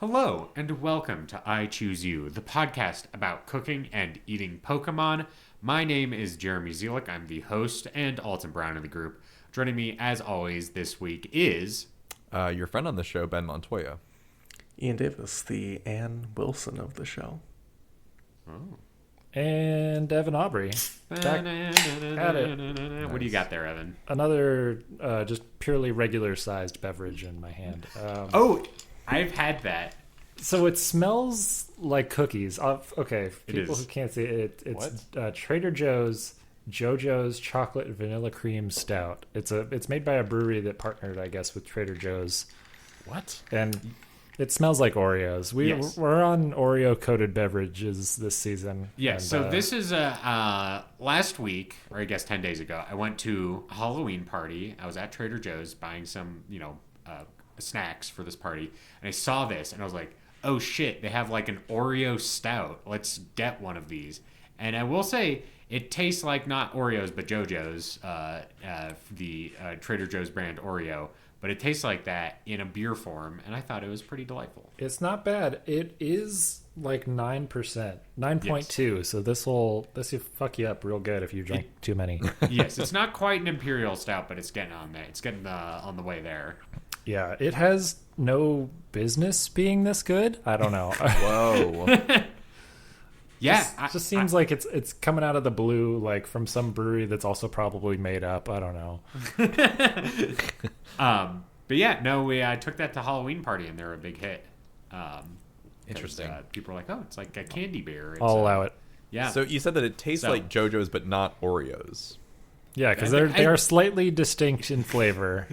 Hello, and welcome to I Choose You, the podcast about cooking and eating Pokemon. My name is Jeremy Zielik. I'm the host and Alton Brown of the group. Joining me, as always, this week is... your friend on the show, Ben Montoya. Ian Davis, the Ann Wilson of the show. Oh. And Evan Aubrey. Back at it. What do you got there, Evan? Another just purely regular-sized beverage in my hand. I've had that. So it smells like cookies. Okay, for people is. who can't see it, it's Trader Joe's JoJo's Chocolate Vanilla Cream Stout. It's made by a brewery that partnered, I guess, with Trader Joe's. What? And it smells like Oreos. We're on Oreo-coated beverages this season. Yeah, and, so this is last week, or I guess 10 days ago, I went to a Halloween party. I was at Trader Joe's buying some, snacks for this party, and I saw this, and I was like, oh shit, they have like an Oreo stout. Let's get one of these. And I will say, it tastes like not Oreos, but JoJo's, the Trader Joe's brand Oreo. But it tastes like that in a beer form, and I thought it was pretty delightful. It's not bad. It is like 9%, 9.2. Yes. So this will fuck you up real good if you drink too many. Yes, it's not quite an imperial stout, but it's getting on there. It's getting on the way there. Yeah, it has no business being this good. I don't know. Whoa. Yeah, it just seems like it's coming out of the blue, like from some brewery that's also probably made up. I don't know. But yeah, no, we took that to Halloween party, and they're a big hit. Interesting. People are like, oh, it's like a candy bear. I'll allow it. Yeah. So you said that it tastes like JoJo's, but not Oreos. Yeah, because they are slightly distinct in flavor.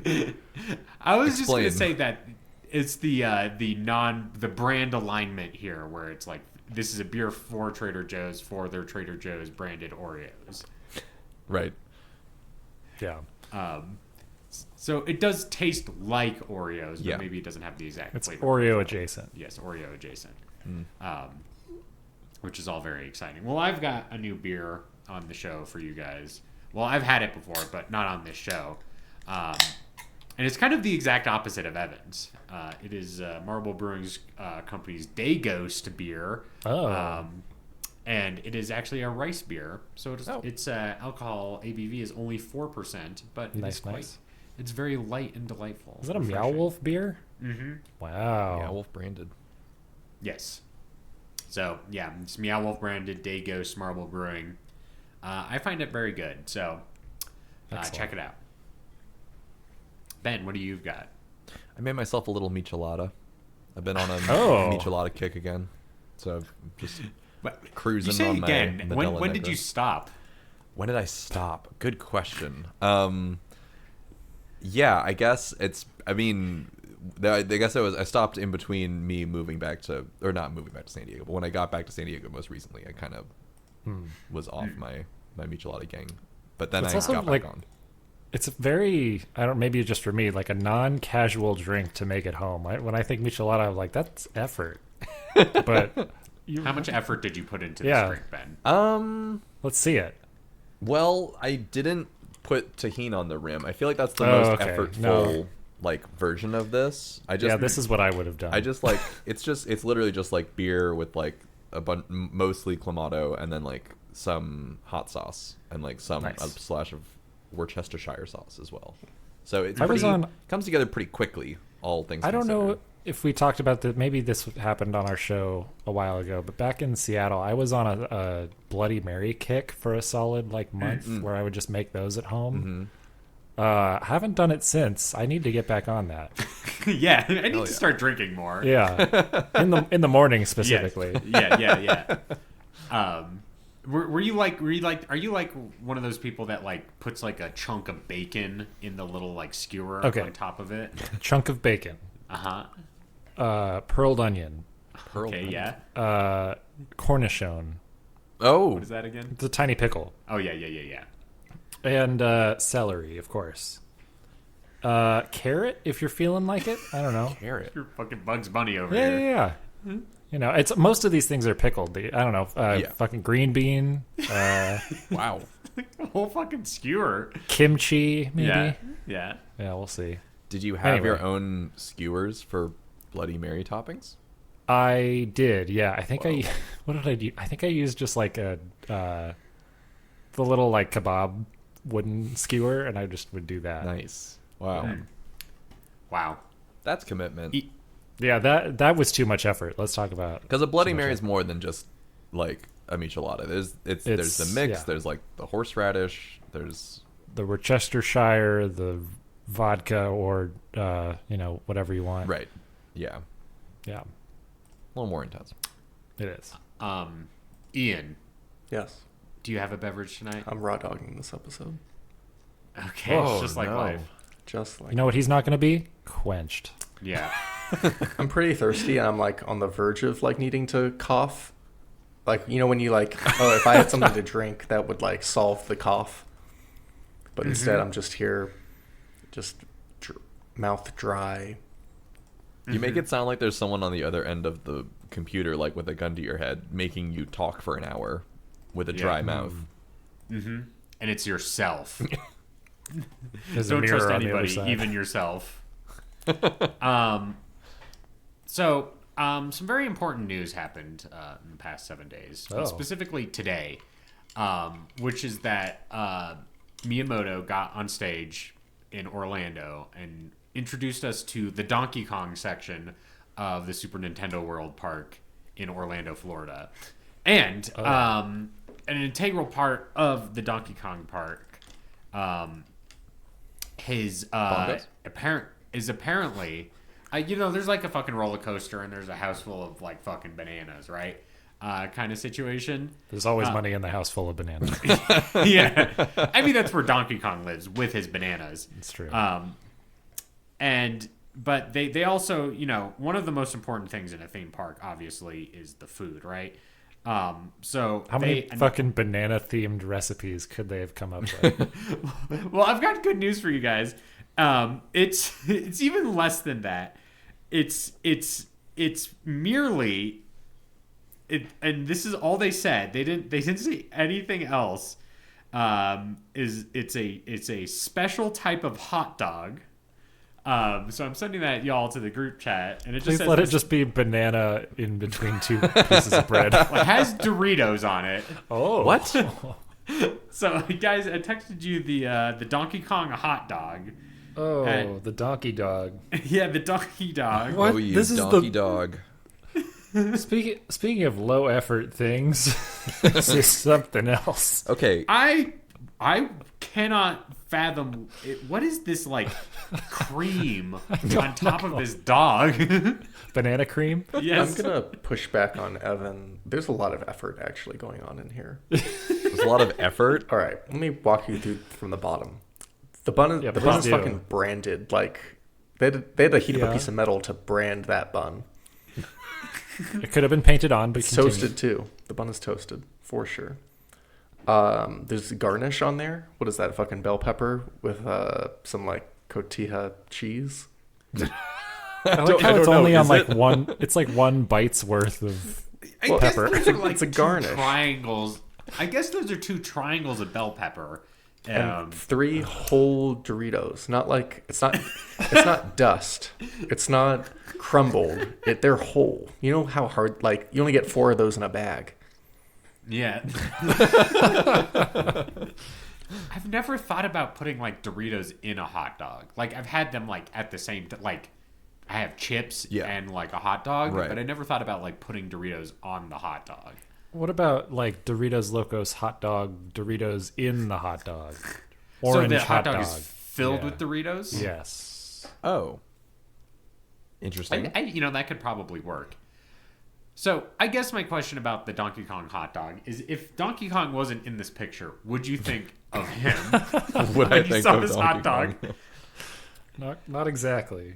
I was just going to say that it's the brand alignment here, where it's like, this is a beer for Trader Joe's for their Trader Joe's branded Oreos. Right. Yeah. So it does taste like Oreos, but maybe it doesn't have the exact it's flavor. Oreo adjacent. Yes, Oreo adjacent. Which is all very exciting. Well, I've got a new beer on the show for you guys. Well, I've had it before, but not on this show. And it's kind of the exact opposite of Evan's. It is Marble Brewing Company's Day Ghost beer. Oh. And it is actually a rice beer. So its alcohol ABV is only 4%, but it's very light and delightful. Is that a Meow Wolf beer? Mm-hmm. Wow. Meow Wolf branded. Yes. So, yeah, it's Meow Wolf branded Day Ghost Marble Brewing. I find it very good, so check it out. Ben, what do you got? I made myself a little michelada. I've been on a michelada kick again, so I'm just cruising you say on again. my When did you stop? When did I stop? Good question. Yeah, I guess it's. I mean, I guess I stopped in between me not moving back to San Diego, but when I got back to San Diego most recently, I kind of was off my michelada gang, but then I got back on. It's very, maybe just for me, like a non-casual drink to make at home. When I think michelada, I'm like, that's effort. But how much effort did you put into this drink, Ben? Let's see it. Well, I didn't put tahini on the rim. I feel like that's the most effortful version of this. This is what I would have done. I just it's literally just like beer with like mostly clamato and then like some hot sauce and like a splash of Worcestershire sauce as well. So it comes together pretty quickly, all things I don't considered. know if we talked about that. Maybe this happened on our show a while ago, but back in Seattle, I was on a Bloody Mary kick for a solid month where I would just make those at home. Haven't done it since. I need to get back on that. Yeah, I need to start drinking more. Yeah, in the morning specifically. Yes. Yeah. Are you like one of those people that puts a chunk of bacon in the little skewer on top of it? A chunk of bacon. Pearled onion. Yeah. Cornichon. Oh, what is that again? It's a tiny pickle. Oh yeah. And celery, of course. Carrot, if you're feeling like it. I don't know. Carrot. You're fucking Bugs Bunny over here. Yeah. It's most of these things are pickled. I don't know. Fucking green bean. Wow. A whole fucking skewer. Kimchi, maybe. Yeah. Yeah, we'll see. Did you have your own skewers for Bloody Mary toppings? I did, yeah. I think what did I do? I think I used just like the little like kebab wooden skewer, and I just would do that. Nice. Wow. Wow. That's commitment. Yeah, that was too much effort. Let's talk about, Because a Bloody Mary is more than just like a michelada. There's the mix. Yeah. There's like the horseradish. There's the Worcestershire, the vodka, or whatever you want. right. Yeah. Yeah, A little more intense. it is. Ian, Yes. do you have a beverage tonight? I'm raw dogging this episode. Okay, Oh, it's just like no. life. Just like You know what he's not going to be? Quenched. Yeah. I'm pretty thirsty and I'm like on the verge of like needing to cough. Like, you know, when you like, oh, if I had something to drink that would like solve the cough. But instead I'm just here, just mouth dry. You make it sound like there's someone on the other end of the computer, like with a gun to your head, making you talk for an hour with a dry mouth. Mm-hmm. And it's yourself. There's a Don't mirror trust on the other anybody, side. even yourself. Some very important news happened in the past 7 days, Oh. specifically today, which is that Miyamoto got on stage in Orlando and introduced us to the Donkey Kong section of the Super Nintendo World Park in Orlando, Florida. And an integral part of the Donkey Kong Park, apparently, there's like a fucking roller coaster and there's a house full of like fucking bananas, right? Kind of situation. There's always money in the house full of bananas. Yeah. I mean, that's where Donkey Kong lives, with his bananas. It's true. But they also, one of the most important things in a theme park, obviously, is the food, right? So How many fucking banana themed recipes could they have come up with? Well, I've got good news for you guys. It's even less than that. It's merely and this is all they said. They didn't say anything else. It's a special type of hot dog. So I'm sending that y'all to the group chat, and it just Please says let it just be banana in between two pieces of bread. it has Doritos on it. Oh, What? So guys, I texted you the Donkey Kong hot dog. Oh, And- the donkey dog. Yeah, the donkey dog. What? Oh, you This is donkey the- dog. Speaking of low effort things, this is something else. Okay. I cannot fathom it. What is this like cream on top of this dog? Banana cream. Yes. I'm gonna push back on Evan. There's a lot of effort actually going on in here. There's a lot of effort. All right, let me walk you through from the bottom. The bun is, Yeah, the please bun is do. fucking branded. Like they had to heat up Yeah. a piece of metal to brand that bun. It could have been painted on, but It's continue. toasted too. The bun is toasted for sure. There's garnish on there. What is that? Fucking bell pepper with some like cotija cheese. I like how it's know. only on Is like it- one. It's like one bite's worth of. I guess pepper. those are like It's a two garnish. triangles. I guess those are two triangles of bell pepper. And 3 whole Doritos. Not like it's not dust. It's not crumbled. They're whole. You know how hard, like, you only get 4 of those in a bag. Yeah. I've never thought about putting like Doritos in a hot dog. Like I've had them like at the same like I have chips Yeah. and like a hot dog, Right. but I never thought about like putting Doritos on the hot dog. What about like Doritos Locos hot dog? Doritos in the hot dog. Orange so the hot dog dog is filled Yeah. with Doritos? Yes. Oh. Interesting. That could probably work. So I guess my question about the Donkey Kong hot dog is if Donkey Kong wasn't in this picture, would you think of him? What when you saw this hot dog? Not exactly.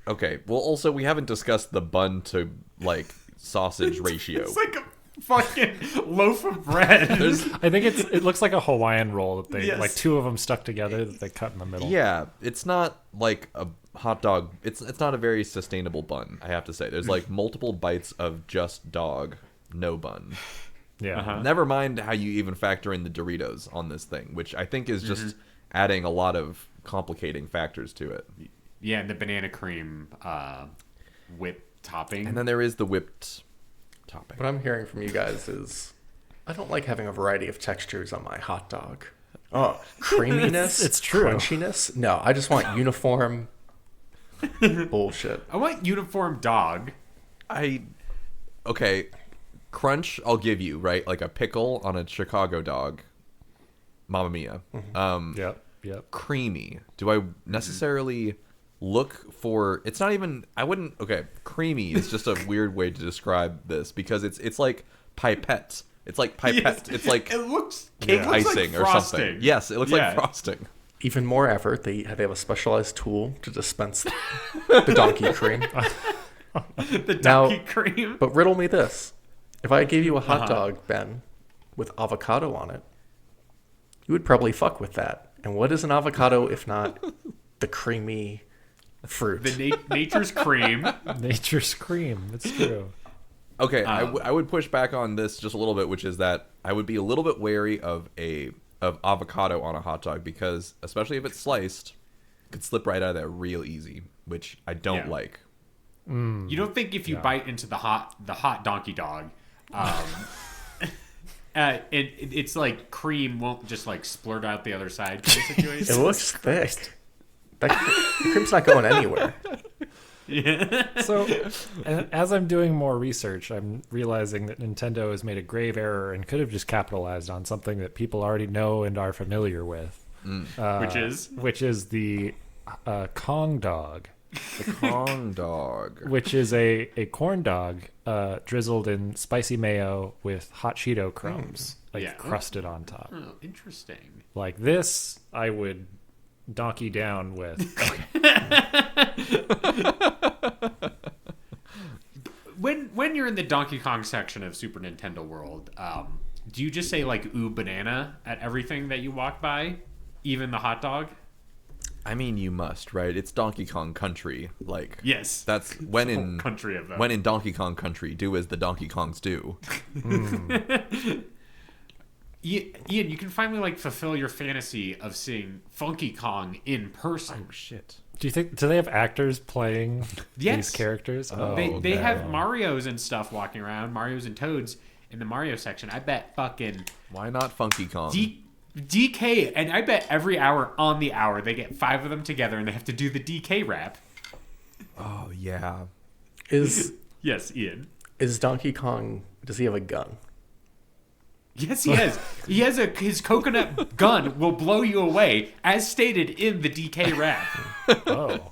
Okay. Well, also we haven't discussed the bun to like sausage ratio. It's like a fucking loaf of bread. I think it looks like a Hawaiian roll that they Yes. like 2 of them stuck together that they cut in the middle. Yeah, it's not like a hot dog. It's not a very sustainable bun, I have to say. There's like multiple bites of just dog, no bun. Yeah. Uh-huh. Never mind how you even factor in the Doritos on this thing, which I think is just adding a lot of complicating factors to it. Yeah, and the banana cream whipped topping. And then there is the whipped topping. What I'm hearing from you guys is I don't like having a variety of textures on my hot dog. Oh, creaminess? It's true. Crunchiness? No, I just want uniform bullshit. I want uniform dog. Okay, crunch I'll give you, right? Like a pickle on a Chicago dog. Mamma mia. Yep. Creamy. Do I necessarily look for? It's not even. I wouldn't. Okay, creamy is just a weird way to describe this because it's like pipette. It's like pipette. Yes, it's like it looks cake it looks icing like or frosting. something. Yes, it looks like frosting. Even more effort. They have a specialized tool to dispense the donkey cream. The donkey cream. But riddle me this. If I gave you a hot dog, Ben, with avocado on it, you would probably fuck with that. And what is an avocado if not the creamy fruit? The nature's cream. Nature's cream. It's true. Okay, I would push back on this just a little bit, which is that I would be a little bit wary of avocado on a hot dog because, especially if it's sliced, it could slip right out of there real easy, which I don't like. You don't think if you bite into the hot donkey dog, it's like cream won't just like splurt out the other side kind of situation? It looks thick. The cream's not going anywhere. Yeah. So, as I'm doing more research, I'm realizing that Nintendo has made a grave error and could have just capitalized on something that people already know and are familiar with. Which is the Kong dog. The Kong dog. Which is a corn dog drizzled in spicy mayo with hot Cheeto crumbs, crusted on top. Oh, interesting. Like this, I would donkey down with. When you're in the Donkey Kong section of Super Nintendo World, do you just say like "ooh banana" at everything that you walk by, even the hot dog? I mean, you must, right? It's Donkey Kong Country. Like, yes, that's when in country of them. When in Donkey Kong Country, do as the Donkey Kongs do. Ian, you can finally like fulfill your fantasy of seeing Funky Kong in person. Oh shit! Do they have actors playing these characters? They have Marios and stuff walking around, Marios and Toads in the Mario section. I bet fucking why not Funky Kong? DK, and I bet every hour on the hour they get 5 of them together and they have to do the DK rap. Oh yeah. Yes, Ian. Is Donkey Kong? Does he have a gun? Yes, he has. He has his coconut gun will blow you away, as stated in the DK rap. Oh.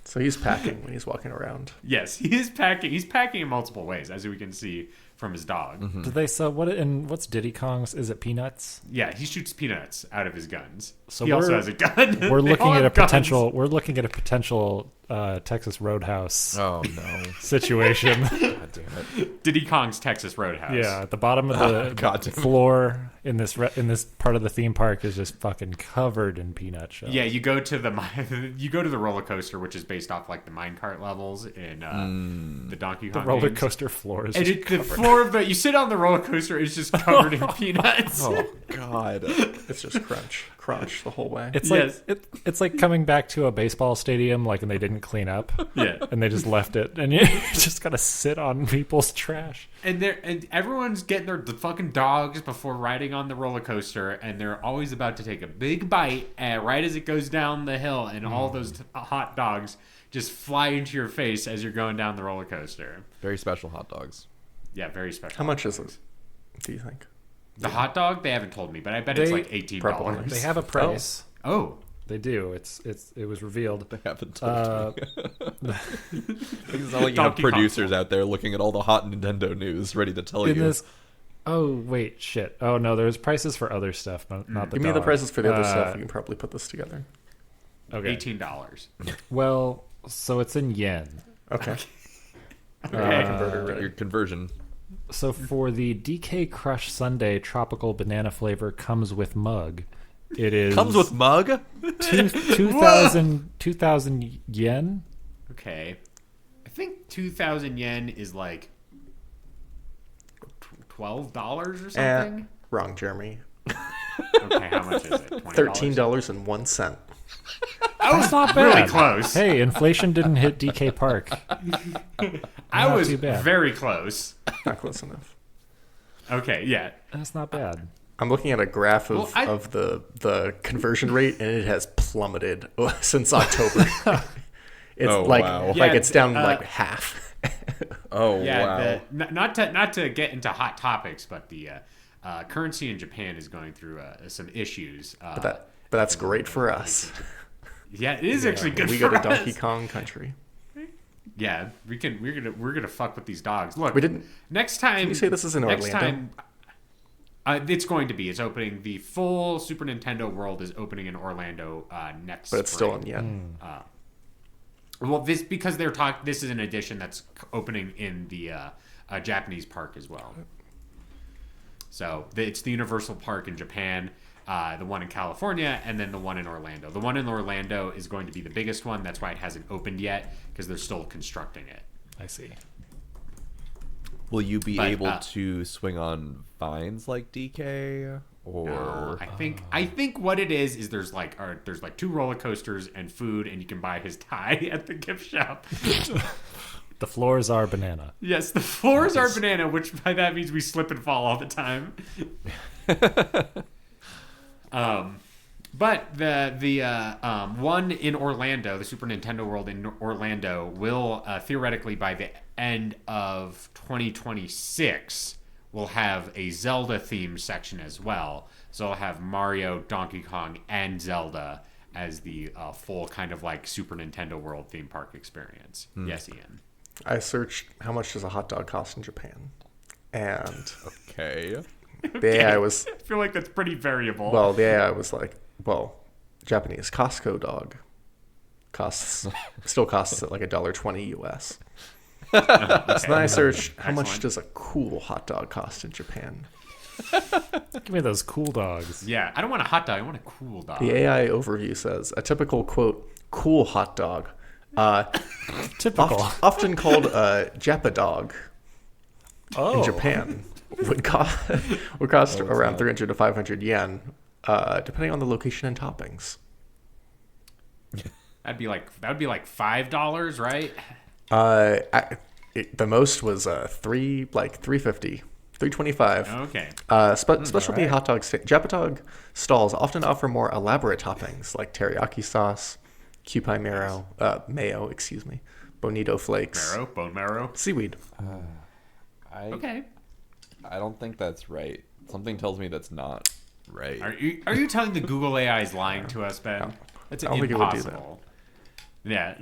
So he's packing when he's walking around. Yes, he is packing. He's packing in multiple ways, as we can see from his dog. Mm-hmm. Do they sell what's Diddy Kong's? Is it peanuts? Yeah, he shoots peanuts out of his guns. So he also has a gun. We're looking at a potential. We're looking at a potential Texas Roadhouse. Oh no! situation. God damn it! Diddy Kong's Texas Roadhouse. Yeah, at the bottom of the floor in this part of the theme park is just fucking covered in peanut shells. Yeah, you go to the roller coaster, which is based off like the minecart levels in the Donkey Kong. The roller games. coaster floor is And just the floor of you sit on the roller coaster is just covered in peanuts. Oh god! It's just crunch the whole way. It's like it's like coming back to a baseball stadium, like, and they didn't clean up. Yeah, and they just left it, and you just gotta sit on people's trash. And everyone's getting the fucking dogs before riding on the roller coaster, and they're always about to take a big bite right as it goes down the hill, and all those hot dogs just fly into your face as you're going down the roller coaster. Very special hot dogs. Yeah, very special. How much is it? Do you think? The hot dog? They haven't told me, but I bet it's like $18. They have a price. Oh. They do. It was revealed. They haven't told me. It's not like you have producers out there looking at all the hot Nintendo news, ready to tell you. Oh wait, shit. Oh no, there's prices for other stuff, but not the Give me the prices for the other stuff. You can probably put this together. Okay. $18. Well, so it's in yen. Okay. Your conversion. So for the DK Crush Sundae tropical banana flavor comes with mug. It is comes with mug. 2,000 yen. Okay, I think 2,000 yen is like $12 or something. Wrong, Jeremy. Okay, how much is it? $20? $13.01. That's not bad. really close. Hey, inflation didn't hit DK Park. I Not was too bad. very close. Not close enough. Okay, yeah. That's not bad. I'm looking at a graph of, Well, I- of the conversion rate, and it has plummeted since October. It's Oh, like wow. Yeah, it's down uh, like half. Oh Yeah, wow. not to get into hot topics, but the currency in Japan is going through some issues. But that's great for us. Yeah, it is actually good We for go to us. Donkey Kong Country. Yeah, we're gonna fuck with these dogs. Look, We didn't. next time. Can you say this is in next Orlando? time. It's going to be. It's opening. The full Super Nintendo World is opening in Orlando next. But it's still in spring. yen. Well, this because they're talking. This is an edition that's opening in the Japanese park as well. So it's the Universal Park in Japan, the one in California, and then the one in Orlando. The one in Orlando is going to be the biggest one. That's why it hasn't opened yet, because they're still constructing it. I see. Will you be But, able to swing on vines like DK? Or No, I think what it is there's like 2 roller coasters and food, and you can buy his tie at the gift shop. The floors are banana. Yes, the floors are banana, which by that means we slip and fall all the time. But the one in Orlando, the Super Nintendo World in Orlando, will theoretically by the end of 2026 will have a Zelda themed section as well. So it'll have Mario, Donkey Kong, and Zelda as the full kind of like Super Nintendo World theme park experience. Yes, Ian. I searched how much does a hot dog cost in Japan, and okay. the AI was I feel like that's pretty variable. the AI was like, Japanese Costco dog still costs like $1.20 US. So then I searched how much Excellent. does a cool hot dog cost in Japan. Give me those cool dogs. Yeah, I don't want a hot dog. I want a cool dog. The AI overview says a typical quote cool hot dog, Typical. often called a Japa dog Oh. in Japan, would cost around 300 to 500 yen, depending on the location and toppings. That would be like $5, right? The most was 350, 325. Okay. Specialty hot dog Japa dog stalls often offer more elaborate toppings like teriyaki sauce, kewpie mayo, bonito flakes, Bone marrow. seaweed. Okay. I don't think that's right. Something tells me that's not right. Are you telling the Google AI is lying to us, Ben? That's I don't think it would do that. impossible. Yeah.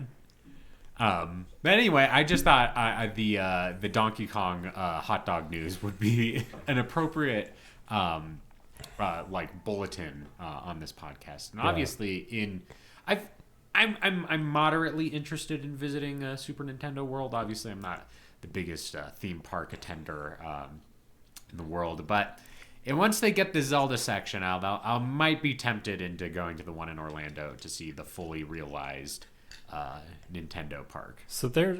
But anyway, I just thought the Donkey Kong hot dog news would be an appropriate like bulletin on this podcast. And obviously, I'm moderately interested in visiting Super Nintendo World. Obviously, I'm not the biggest theme park attender in the world, but once they get the Zelda section out, I might be tempted into going to the one in Orlando to see the fully realized Nintendo park. So their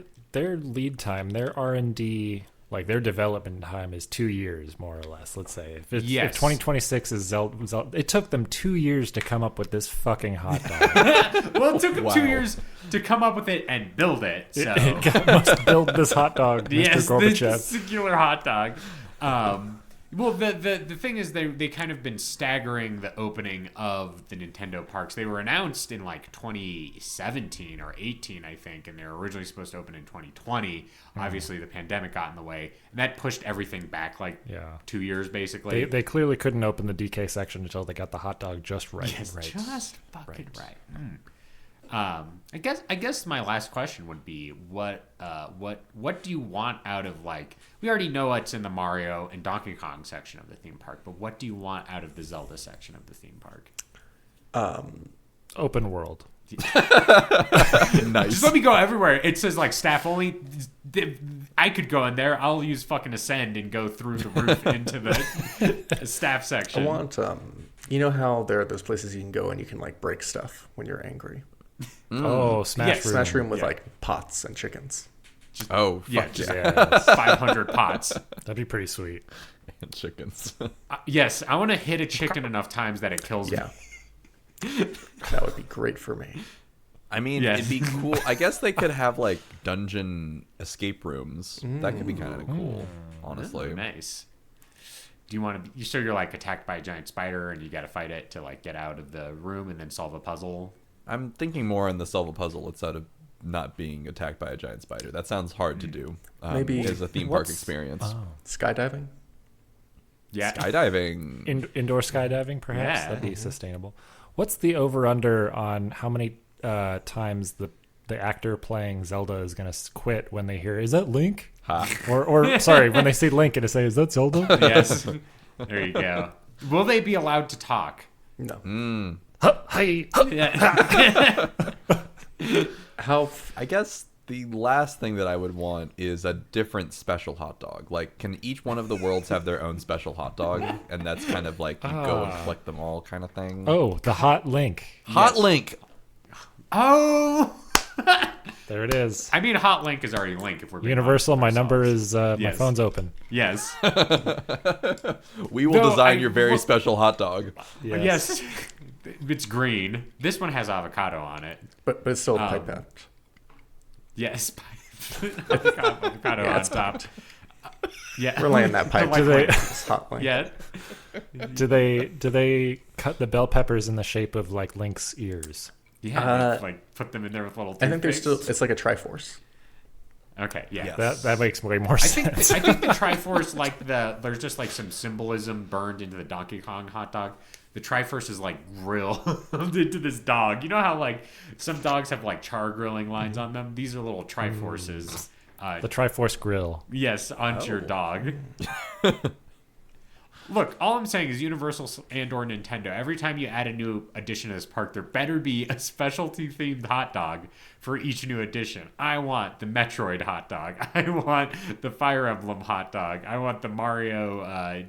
lead time, their R&D, like their development time is 2 years more or less. Let's say if 2026 is Zelda, it took them 2 years to come up with this fucking hot dog. Well, it took them 2 Wow. years to come up with it and build it. So It must build this hot dog, Mr. yes, the Gorbachev. singular hot dog. Well, the thing is, they kind of been staggering the opening of the Nintendo parks. They were announced in like 2017 or 18, I think, and they were originally supposed to open in 2020. Obviously, the pandemic got in the way, and that pushed everything back like 2 years, basically. They clearly couldn't open the DK section until they got the hot dog just right. Yes, right. just fucking right. I guess my last question would be what do you want out of, like, we already know what's in the Mario and Donkey Kong section of the theme park, but what do you want out of the Zelda section of the theme park? Open world. Nice. Just let me go everywhere. It says like staff only. I could go in there. I'll use fucking ascend and go through the roof into the staff I section. want, you know how there are those places you can go and you can like break stuff when you're angry. Oh, Smash Yes. Room. Smash room with Yeah. like pots and chickens. Oh, Yeah, fuck just Yes, 500 pots. that'd be pretty sweet. and chickens. Yes, I want to hit a chicken enough times that it kills me. Yeah, that would be great for me. I mean, Yes. it'd be cool. I guess they could have like dungeon escape rooms. That could be kind of cool, honestly. Oh, nice. Do you want to? So you're like attacked by a giant spider, and you got to fight it to like get out of the room and then solve a puzzle. I'm thinking more on the solve a puzzle instead of not being attacked by a giant spider. That sounds hard to do. Maybe as a theme park experience. Skydiving. Yeah. Skydiving. Indoor skydiving, perhaps. Yeah. That'd be sustainable. What's the over/under on how many times the actor playing Zelda is going to quit when they hear, "Is that Link?" Ha. Or sorry, when they see Link and they say, "Is that Zelda?" Yes. There you go. Will they be allowed to talk? No. Hi. Yeah. I guess the last thing that I would want is a different special hot dog. Like, can each one of the worlds have their own special hot dog? And that's kind of like you go and collect them all kind of thing. Oh, the Hot Link. Hot Link. Oh. There it is. I mean, Hot Link is already Link. If we're being Universal, honest my with number ourselves. is, my Yes. phone's open. Yes. We will No, design I- your very well- special hot dog. Yes. It's green. This one has avocado on it. But it's still pipe band. Yes. avocado on top. Yeah. We're laying that pipe. Like- Do they- It's hot link. Yeah. Do they cut the bell peppers in the shape of like Link's ears? Yeah. Like put them in there with little. I think there's still. toothpicks. It's like a Triforce. Okay. Yeah. Yes. That makes way more I think sense. I think the Triforce, like there's just like some symbolism burned into the Donkey Kong hot dog. The Triforce is like grilled into this dog. You know how like some dogs have like char grilling lines on them? These are little Triforces. The Triforce Grill. Yes, onto your dog. Look, all I'm saying is Universal and/or Nintendo. Every time you add a new addition to this park, there better be a specialty themed hot dog for each new addition. I want the Metroid hot dog. I want the Fire Emblem hot dog. I want the Mario,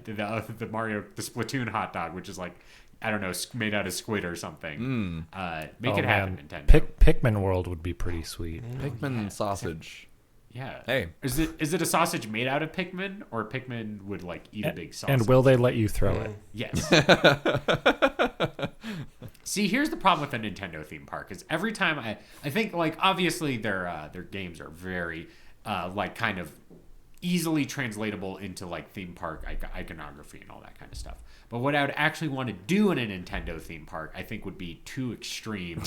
the Splatoon hot dog, which is like, I don't know, made out of squid or something. Make it happen, Nintendo. Pikmin World would be pretty sweet. Pikmin sausage. Yeah. Hey. Is it a sausage made out of Pikmin, or Pikmin would like eat a big sausage? And will they let you throw it? Yes. See, here's the problem with a Nintendo theme park is every time I think like obviously their games are very like kind of easily translatable into like theme park iconography and all that kind of stuff. But what I would actually want to do in a Nintendo theme park, I think would be too extreme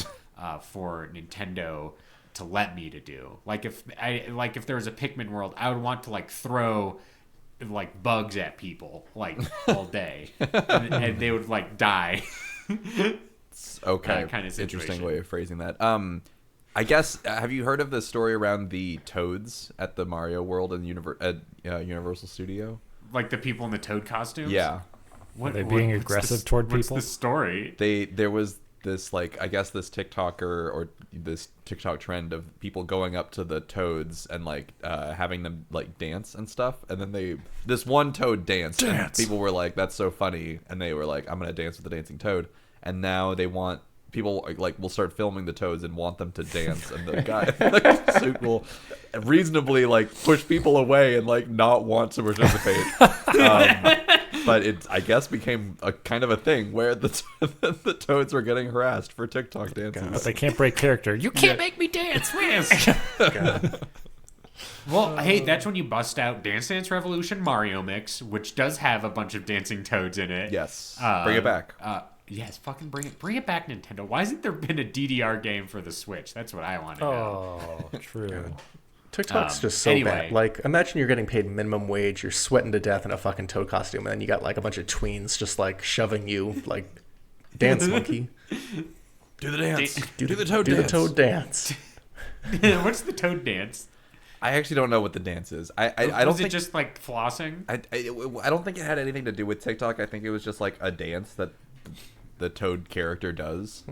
for Nintendo to let me to do. Like if there was a Pikmin world, I would want to like throw like bugs at people like all day and they would like die. Okay. Kind of Interesting situation. way of phrasing that. I guess, have you heard of the story around the toads at the Mario World and Universal Studio? Like the people in the toad costumes? Yeah. What, Are they being what's aggressive the, toward what's people? the story? There was this like, I guess this TikToker or this TikTok trend of people going up to the toads and like having them like dance and stuff, and then this one toad danced. And people were like, that's so funny, and they were like, I'm gonna dance with the dancing toad. And now they want people like will start filming the toads and want them to dance, and the guy like, suit will reasonably like push people away and like not want to participate. But it, I guess, became a kind of a thing where the toads were getting harassed for TikTok dances. But they can't break character. You can't make me dance. Well, hey, that's when you bust out Dance Dance Revolution Mario Mix, which does have a bunch of dancing toads in it. Yes, bring it back. Yes, fucking bring it back, Nintendo. Why hasn't there been a DDR game for the Switch? That's what I want to know. Oh, true. TikTok's just so anyway. bad. Like, imagine you're getting paid minimum wage, you're sweating to death in a fucking toad costume, and then you got like a bunch of tweens just like shoving you, like, dance monkey. Do the dance. Do the toad do dance. the toad dance. What's the toad dance? I actually don't know what the dance is. I don't Was think it just like flossing? I don't think it had anything to do with TikTok. I think it was just like a dance that the toad character does.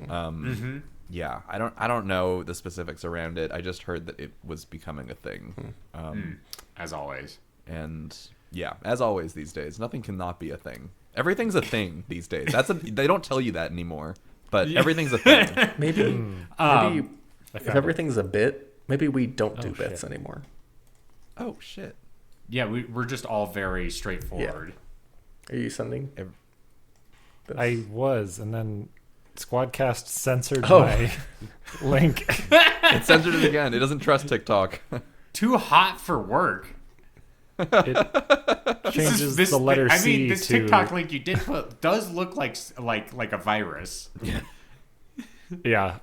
Yeah, I don't know the specifics around it. I just heard that it was becoming a thing. As always. And yeah, as always these days, nothing cannot be a thing. Everything's a thing these days. They don't tell you that anymore, but everything's a thing. Maybe if everything's a bit, maybe we don't do bits shit. anymore. Oh shit. Yeah, we're just all very straightforward. Are you sending? I was, and then Squadcast censored my link. It censored it again. It doesn't trust TikTok. Too hot for work. It changes the letter C. I mean, this to, TikTok link you did put does look like a virus. Yeah,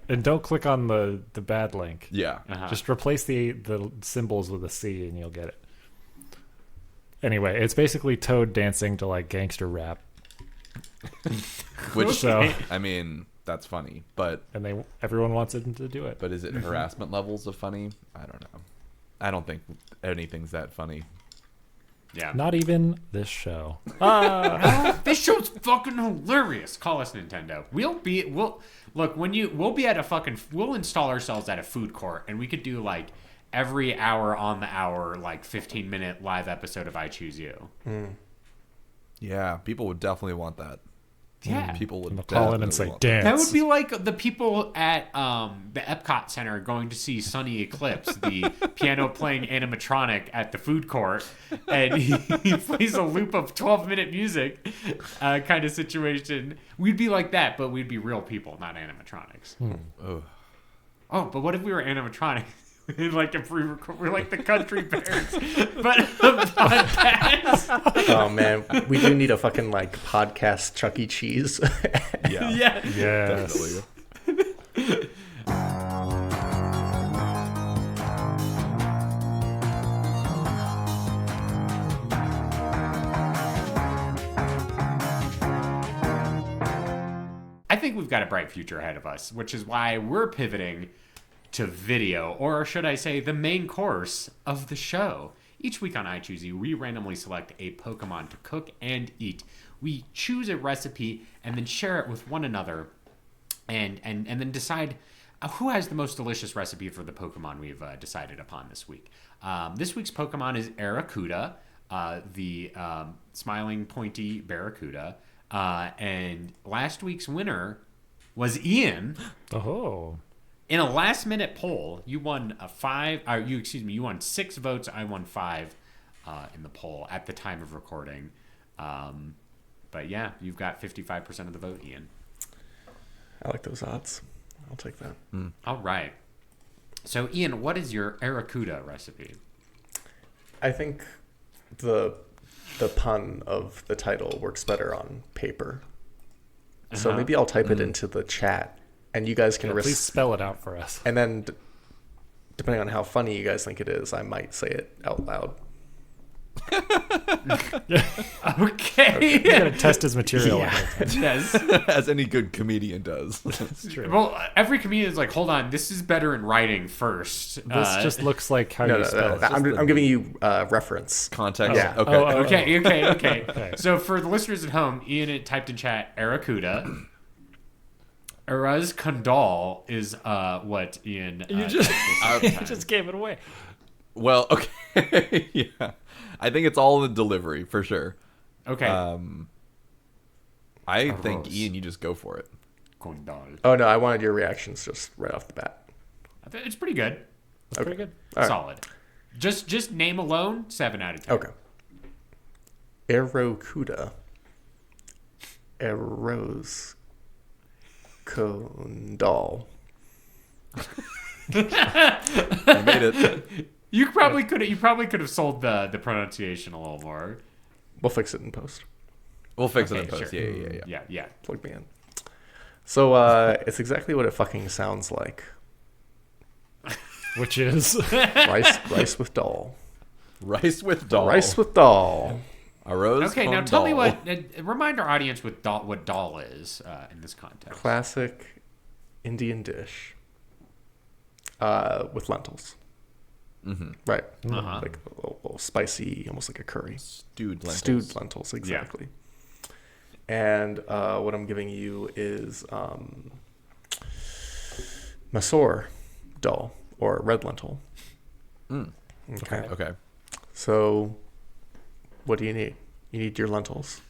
and don't click on the bad link. Yeah. Just replace the symbols with a C and you'll get it. Anyway, it's basically Toad dancing to like gangster rap. Which, So- I mean, that's funny, but everyone wants him to do it. but is it harassment levels of funny? I don't know. I don't think anything's that funny. Yeah. Not even this show. This show's fucking hilarious. Call us Nintendo. We'll be we'll install ourselves at a food court and we could do like every hour on the hour, like 15-minute live episode of I Choose You. Yeah, people would definitely want that. Yeah. People would They'll call in and say, definitely want that. dance. That would be like the people at the Epcot Center going to see Sunny Eclipse, the piano playing animatronic at the food court, and he plays a loop of 12-minute music kind of situation. We'd be like that, but we'd be real people, not animatronics. Ugh. Oh, but what if we were animatronics? Like if we're like the country bears, but a podcast. Oh man, we do need a fucking like podcast Chuck E. Cheese. Yeah. Yeah. Yes. Definitely. I think we've got a bright future ahead of us, which is why we're pivoting to video, or should I say the main course of the show. Each week on I Choose You, we randomly select a Pokemon to cook and eat. We choose a recipe and then share it with one another and then decide who has the most delicious recipe for the Pokemon we've decided upon this week. This week's Pokemon is Arrokuda, the smiling pointy Barracuda. And last week's winner was Ian. Oh. In a last-minute poll, you won you won 6 votes. I won 5 in the poll at the time of recording. But yeah, you've got 55% of the vote, Ian. I like those odds. I'll take that. All right. So, Ian, what is your Arrokuda recipe? I think the pun of the title works better on paper. So maybe I'll type it into the chat, and you guys can Please spell it out for us. and then depending on how funny you guys think it is, I might say it out loud. Okay. He's going to test his material. Yeah. Yes. As any good comedian does. That's true. Well, every comedian is like, hold on, this is better in writing first. This just looks like how No, you no, spell no. it. I'm giving you reference. Context. Yeah. Okay. Oh, Okay. Okay. So for the listeners at home, Ian had typed in chat Arrokuda. Araz Kandal is what Ian. You just, typed this you just gave it away. Well, okay. Yeah. I think it's all in the delivery for sure. Okay. I think Arroz. Ian, you just go for it. Kandal. Oh no, I wanted your reactions just right off the bat. I think it's pretty good. That's pretty good. All right. Solid. Just name alone, 7 out of 10. Okay. Arrokuda. Arroz. Condal. You made it. You probably could have sold the pronunciation a little more. We'll fix it in post. We'll fix it Okay, in post. sure. Yeah. Yeah. Plug me in. So it's exactly what it fucking sounds like. Which is Rice with dal. Rice with dal. Rice with dal. Arroz Okay, con now tell me dal. what. Remind our audience what dal is in this context. Classic Indian dish. With lentils. Mm-hmm. Right. Uh-huh. Like a little spicy, almost like a curry. Stewed lentils. Stewed lentils, exactly. And what I'm giving you is Masoor dal, or red lentil. Mm. Okay. Okay. So what do you need? You need your lentils.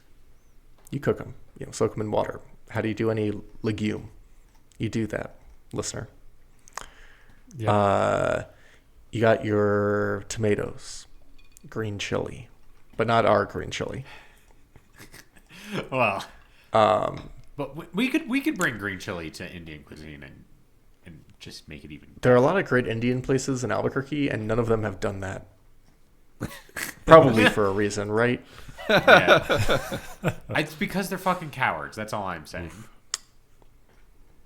You cook them. Soak them in water. How do you do any legume? You do that, listener. yeah. You got your tomatoes, green chili, but not our green chili. Well, But we could bring green chili to Indian cuisine and just make it even. There are a lot of great Indian places in Albuquerque, and none of them have done that. Probably for a reason, right? Yeah. It's because they're fucking cowards. That's all I'm saying.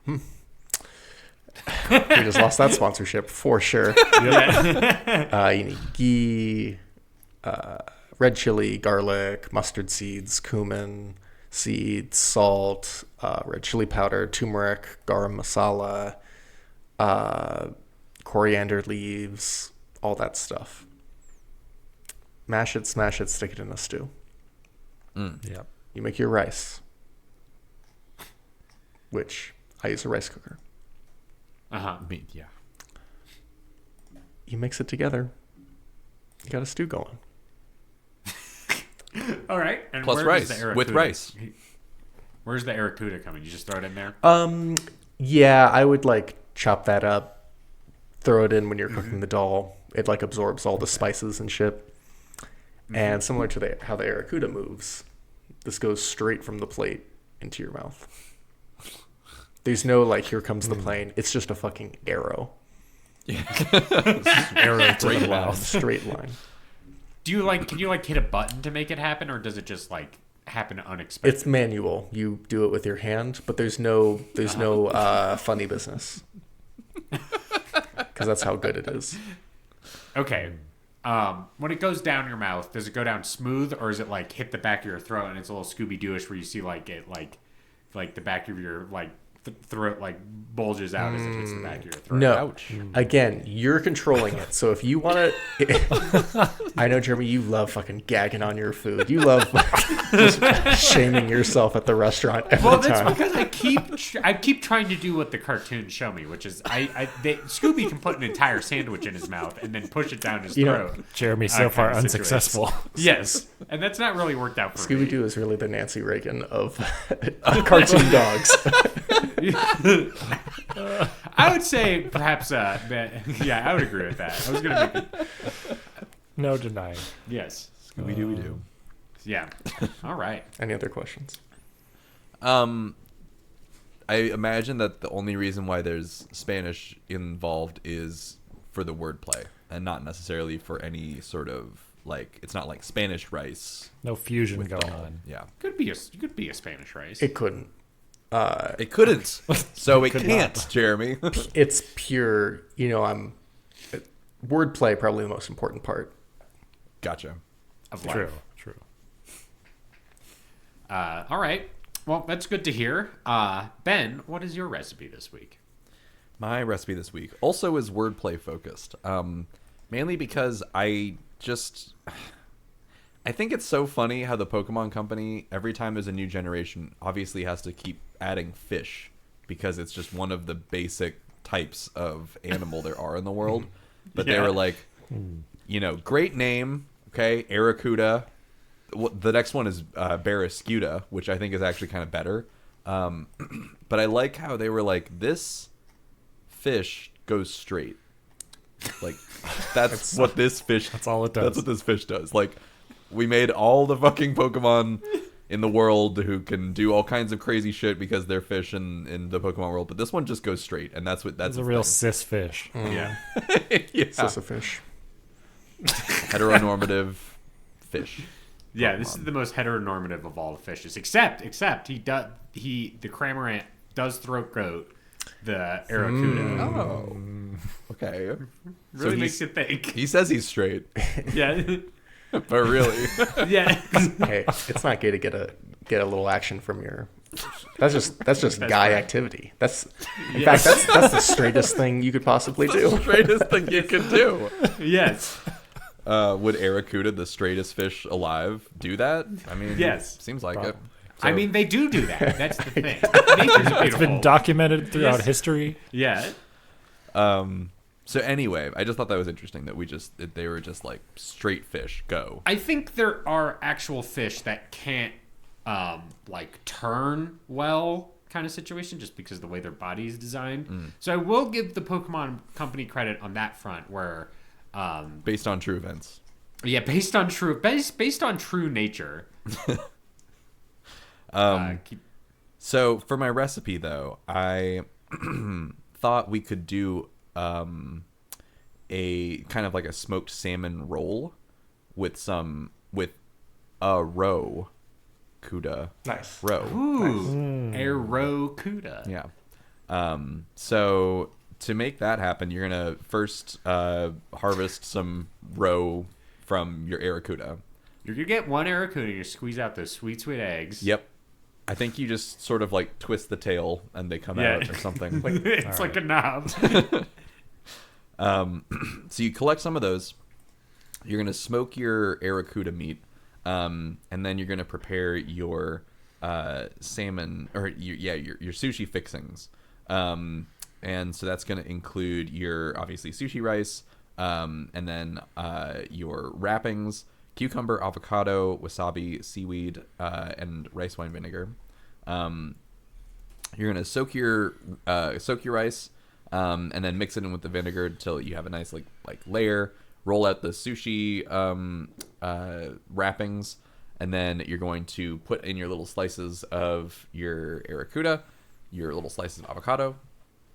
We just lost that sponsorship for sure. You need ghee, red chili, garlic, mustard seeds, cumin seeds, salt, red chili powder, turmeric, garam masala, coriander leaves, all that stuff. Mash it, smash it, stick it in a stew. Yep. You make your rice, which I use a rice cooker. Yeah. You mix it together. You got a stew going. All right. And Plus where rice. does the With Arrokuda- rice. Where's the Arrokuda coming? You just throw it in there? Yeah, I would like chop that up, throw it in when you're cooking the dal. It like absorbs all the spices and shit. And similar to how the Arrokuda moves, this goes straight from the plate into your mouth. There's no like, here comes the plane. It's just a fucking arrow. Arrow to the mouth. Straight line. Can you hit a button to make it happen, or does it just happen unexpectedly? It's manual. You do it with your hand, but there's no funny business. Because that's how good it is. Okay. When it goes down your mouth, does it go down smooth, or is it hit the back of your throat and it's a little Scooby-Doo-ish where you see the back of your throat bulges out as it hits the back of your throat? No. Ouch. Again, you're controlling it. So if you want to... I know, Jeremy, you love fucking gagging on your food. You love just shaming yourself at the restaurant every Well, that's time. because I keep trying to do what the cartoons show me, which is Scooby can put an entire sandwich in his mouth and then push it down his throat. Jeremy so far kind of unsuccessful. Yes, and that's not really worked out for me. Scooby-Doo is really the Nancy Reagan of cartoon dogs. I would say perhaps, I would agree with that. I was gonna make it. No denying. Yes. Scooby-Doo. Yeah. All right. Any other questions? I imagine that the only reason why there's Spanish involved is for the wordplay, and not necessarily for any sort of it's not like Spanish rice. No fusion with going dal. on. Yeah. Could be a Spanish rice. It couldn't. It couldn't, so it Could can't, not. Jeremy. It's pure, wordplay probably the most important part. Gotcha. of life. True. All right. Well, that's good to hear. Ben, what is your recipe this week? My recipe this week also is wordplay focused, mainly because I think it's so funny how the Pokemon Company, every time there's a new generation, obviously has to keep adding fish because it's just one of the basic types of animal there are in the world. But they were like, great name, okay, Arrokuda. The next one is Barrascuda, which I think is actually kind of better. But I like how they were like, this fish goes straight. That's what this fish... That's all it does. That's what this fish does. We made all the fucking Pokemon in the world who can do all kinds of crazy shit because they're fish in the Pokemon world, but this one just goes straight, and that's It's a real cis fish. Yeah. yeah. Sisyfish. Heteronormative fish. Yeah, this is the most heteronormative of all the fishes, except the Cramorant does throat goat the Arrokuda. Oh. Okay. Really makes you think. He says he's straight, Yeah. but really. Yeah. Hey, it's not gay to get a little action from your... That's just guy activity. In fact, that's the straightest thing you could possibly do. Straightest thing you could do. Yes. Would Arrokuda, the straightest fish alive, do that? I mean, Yes. Seems like it. I mean, they do that. That's the thing. Nature's beautiful. It's been documented throughout Yes. history. Yeah. So anyway, I just thought that was interesting that they were just like straight fish, go. I think there are actual fish that can't turn well kind of situation just because of the way their body is designed. So I will give the Pokemon Company credit on that front where Based on true events. yeah, based on true nature. So So for my recipe, though, I thought we could do a kind of like a smoked salmon roll with a roe kuda. Nice. Roe. Ooh, Arrokuda. Yeah. So to make that happen, you're gonna first harvest some roe from your Arrokuda. You're gonna get one Arrokuda. You squeeze out those sweet, sweet eggs. Yep. I think you just sort of like twist the tail and they come out or something. It's like a knob. So you collect some of those. You're gonna smoke your Arrokuda meat, and then you're gonna prepare your salmon or your sushi fixings. And so that's gonna include your obviously sushi rice, and then your wrappings, cucumber, avocado, wasabi, seaweed, and rice wine vinegar. You're gonna soak your rice, and then mix it in with the vinegar until you have a nice like layer. Roll out the sushi wrappings, and then you're going to put in your little slices of your Arrokuda, your little slices of avocado,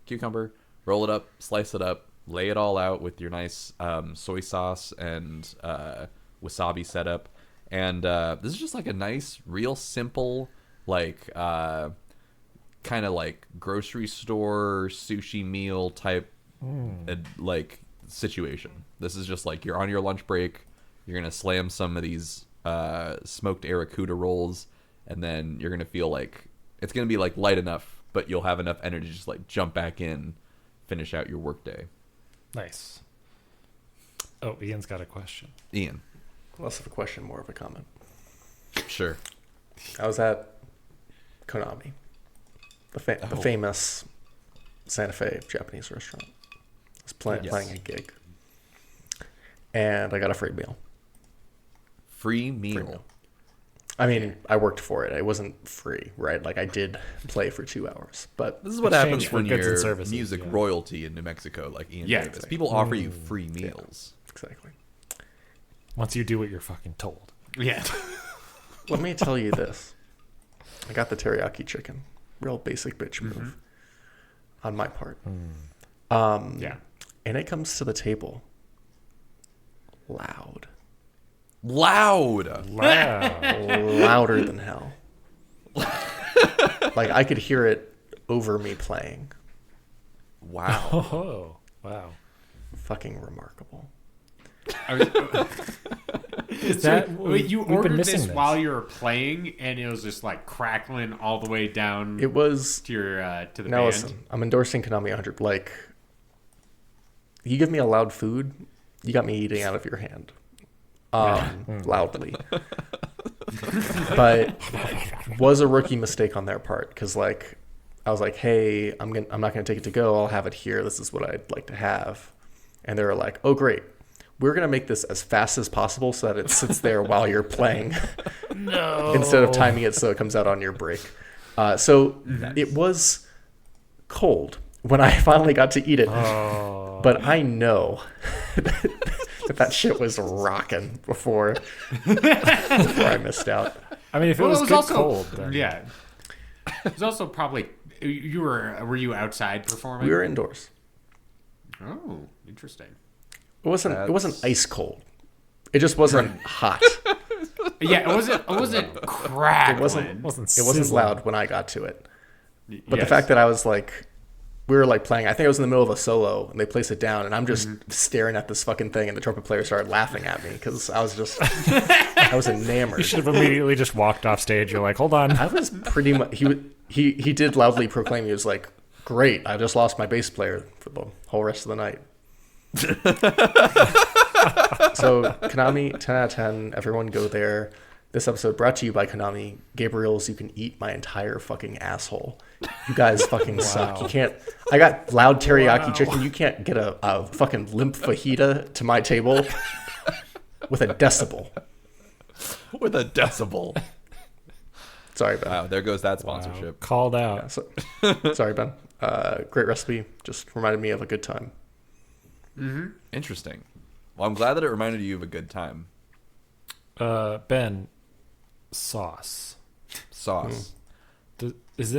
cucumber. Roll it up, slice it up, lay it all out with your nice soy sauce and wasabi setup. And this is just like a nice, real simple, like kind of like grocery store sushi meal type like situation. This is just like you're on your lunch break, you're gonna slam some of these smoked Arrokuda rolls, and then you're gonna feel like it's gonna be like light enough, but you'll have enough energy to just like jump back in, finish out your workday. Nice. Oh, Ian's got a question. Ian. Less of a question, more of a comment. Sure. I was at Konami, the famous Santa Fe Japanese restaurant. I was playing a gig, and I got a free meal. Free meal. I mean, I worked for it. It wasn't free, right? Like I did play for 2 hours, but This is what Exchange happens for when goods and you're services, music yeah. royalty in New Mexico, like Ian Davis. exactly. People offer you free meals. exactly. Once you do what you're fucking told. Yeah. Let me tell you this: I got the teriyaki chicken, real basic bitch move, on my part. Yeah. And it comes to the table loud. Loud. Louder than hell. Like I could hear it over me playing. Wow. Oh, wow. Fucking remarkable. Is that Wait, you we've been ordered missing this while you were playing, and it was just like crackling all the way down It was. to your to the Now band. listen, I'm endorsing Konami 100. Like, you give me a loud food, you got me eating out of your hand, loudly. But was a rookie mistake on their part because like I was like, hey, I'm not gonna take it to go. I'll have it here. This is what I'd like to have, and they were like, oh great. We're going to make this as fast as possible so that it sits there while you're playing. No. Instead of timing it so it comes out on your break. So it was cold when I finally got to eat it. Oh. But I know that shit was rocking before I missed out. I mean, if it Well, was, it was good also cold, then yeah. It was also probably were you outside performing? We were indoors. Oh, interesting. It wasn't ice cold. It just wasn't hot. Yeah, it wasn't crackling. It wasn't sizzling. loud when I got to it. But the Yes. fact that I was like, we were like playing, I think I was in the middle of a solo and they placed it down and I'm just staring at this fucking thing and the trumpet player started laughing at me because I was You enamored. should have immediately just walked off stage. You're like, hold on. I was pretty much, he did loudly proclaim, he was like, great, I just lost my bass player for the whole rest of the night. So Konami, 10 out of 10, everyone go there. This episode brought to you by Konami. Gabriel's, you can eat my entire fucking asshole. You guys fucking suck. You can't. I got loud teriyaki chicken. You can't get a fucking limp fajita to my table with a decibel. With a decibel. Sorry, Ben. Wow, there goes that Wow. sponsorship. Called out. Sorry, Ben. Great recipe. Just reminded me of a good time. Interesting. Well, I'm glad that it reminded you of a good time. Ben, sauce. Sauce. is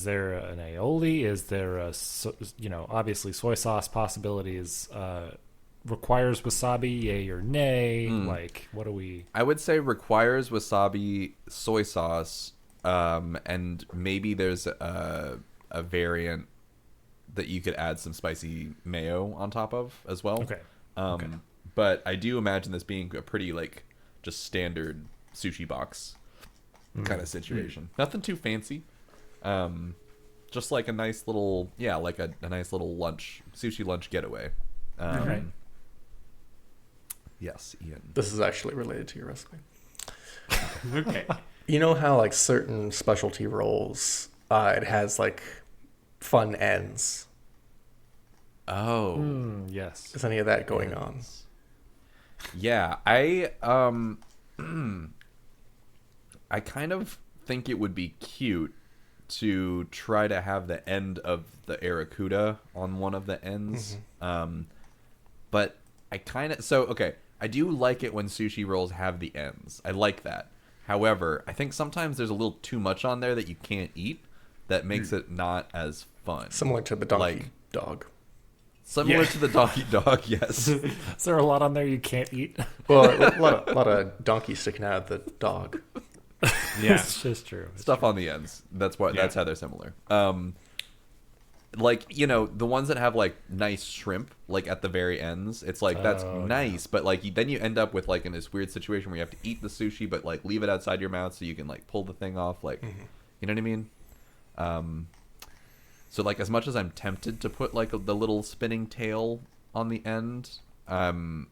there an aioli? Is there obviously soy sauce possibilities? Requires wasabi, yay or nay? Like, what do we? I would say requires wasabi, soy sauce, and maybe there's a variant that you could add some spicy mayo on top of as well. Okay. But I do imagine this being a pretty like just standard sushi box kind of situation. Nothing too fancy. Just like a nice little like a nice little sushi lunch getaway. Right. Yes, Ian. This is actually related to your recipe. Okay. You know how like certain specialty rolls, it has like fun ends. Oh. Yes. Is any of that going on? Yeah, I kind of think it would be cute to try to have the end of the Arrokuda on one of the ends. But I kind of I do like it when sushi rolls have the ends. I like that. However, I think sometimes there's a little too much on there that you can't eat that makes it not as fun. Similar to the donkey dog. Similar to the donkey dog, yes. Is there a lot on there you can't eat? Well, a lot of donkey sticking out of the dog. Yeah. It's just true. Stuff on the ends. That's how they're similar. Like, the ones that have like nice shrimp like at the very ends, it's like that's nice, but like then you end up with like in this weird situation where you have to eat the sushi but like leave it outside your mouth so you can like pull the thing off, like you know what I mean? So like as much as I'm tempted to put like the little spinning tail on the end, I'm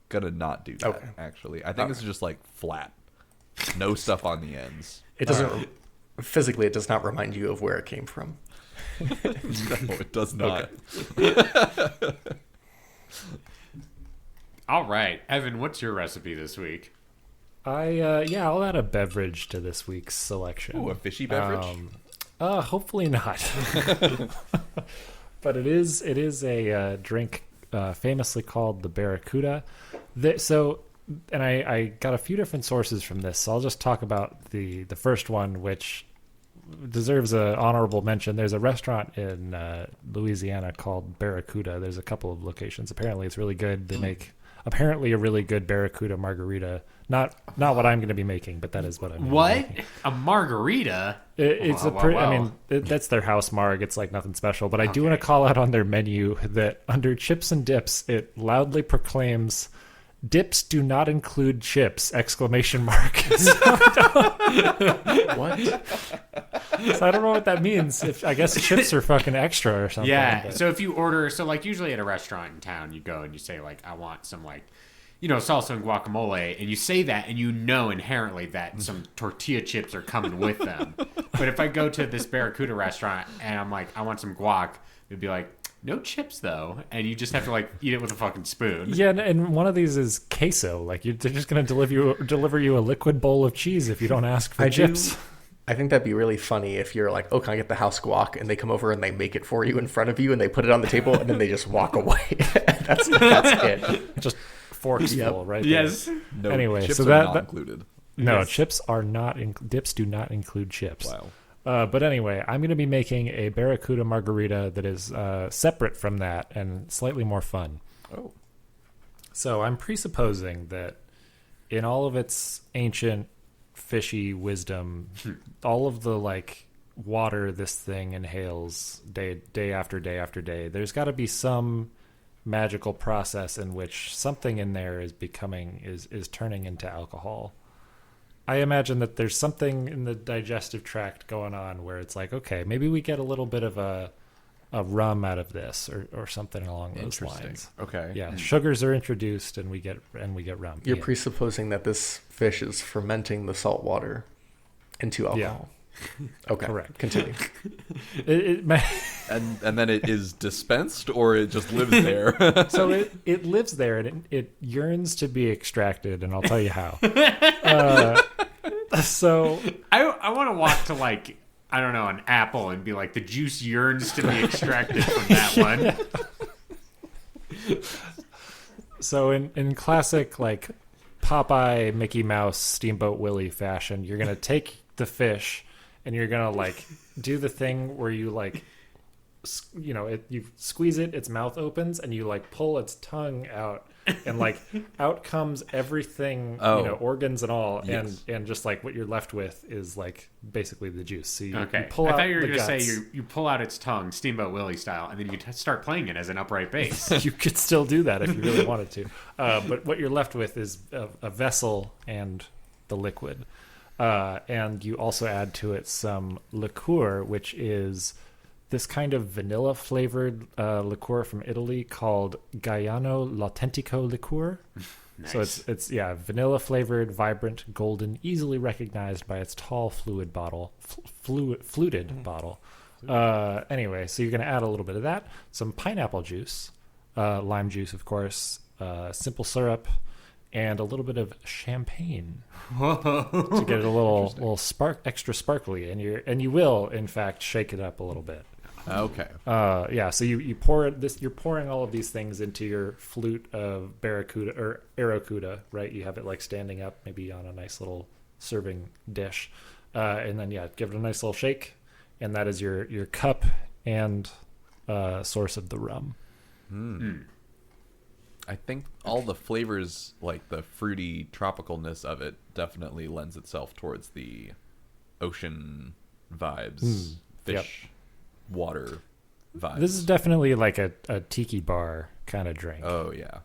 gonna not do that. Actually, I think this is just like flat, no stuff on the ends. It doesn't physically. It does not remind you of where it came from. No, it does not. All right, Evan, what's your recipe this week? I'll add a beverage to this week's selection. Ooh, a fishy beverage? Hopefully not. But it is a drink famously called the Barracuda. I got a few different sources from this, so I'll just talk about the first one, which deserves an honorable mention. There's a restaurant in Louisiana called Barracuda. There's a couple of locations. Apparently it's really good. They make apparently a really good Barracuda margarita. Not what I'm going to be making, but that is what I'm making. A margarita? That's their house marg. It's like nothing special. But I do want to call out on their menu that under chips and dips, it loudly proclaims, "Dips do not include chips!" ! What? So I don't know what that means. I guess chips are fucking extra or something. Yeah. But. So if you order, like usually at a restaurant in town, you go and you say like, I want some like, salsa and guacamole, and you say that, and inherently that some tortilla chips are coming with them. But if I go to this Barracuda restaurant and I'm like, I want some guac, it'd be like, no chips though, and you just have to like eat it with a fucking spoon. Yeah, and one of these is queso. Like they're just gonna deliver you a liquid bowl of cheese if you don't ask for chips. I think that'd be really funny if you're like, oh, can I get the house guac? And they come over and they make it for you in front of you and they put it on the table and then they just walk away. That's it. Just forks full, right? Yes. There. No, anyway, chips so are not that included. No, Yes. chips are not. Dips do not include chips. Wow. But anyway, I'm going to be making a Barracuda margarita that is separate from that and slightly more fun. Oh. So I'm presupposing that in all of its ancient fishy wisdom, all of the like water this thing inhales day after day after day, there's got to be some magical process in which something in there is turning into alcohol. I imagine that there's something in the digestive tract going on where it's like, okay, maybe we get a little bit of a rum out of this or something along those lines. Okay. Yeah, sugars are introduced and we get rum. You're presupposing that this fish is fermenting the salt water into alcohol. Yeah. Okay. Correct. Continue. And then it is dispensed, or it just lives there. So it lives there and it yearns to be extracted, and I'll tell you how. So I want to walk to like, I don't know, an apple and be like, the juice yearns to be extracted from that one. So in classic like Popeye, Mickey Mouse, Steamboat Willie fashion, you're gonna take the fish, and you're gonna like do the thing where you like, you squeeze it, its mouth opens, and you like pull its tongue out, and like out comes everything, organs and all, Yes. and just like what you're left with is like basically the juice. So you Okay. pull I out thought you were the going to say guts. you pull out its tongue, Steamboat Willie style, and then you start playing it as an upright bass. You could still do that if you really wanted to. But what you're left with is a vessel and the liquid. And you also add to it some liqueur, which is this kind of vanilla flavored liqueur from Italy called Gaiano Lautentico liqueur. Nice. So it's vanilla flavored, vibrant, golden, easily recognized by its tall fluted bottle. Anyway, so you're going to add a little bit of that, some pineapple juice, lime juice, of course, simple syrup, and a little bit of champagne to get it a little extra sparkly, and you will in fact shake it up a little bit. Okay. So you pour this. You're pouring all of these things into your flute of barracuda or Arrokuda, right? You have it like standing up, maybe on a nice little serving dish, and then give it a nice little shake, and that is your cup and source of the rum. I think all the flavors, like the fruity tropicalness of it, definitely lends itself towards the ocean vibes, fish, water vibes. This is definitely like a tiki bar kind of drink. Oh yeah.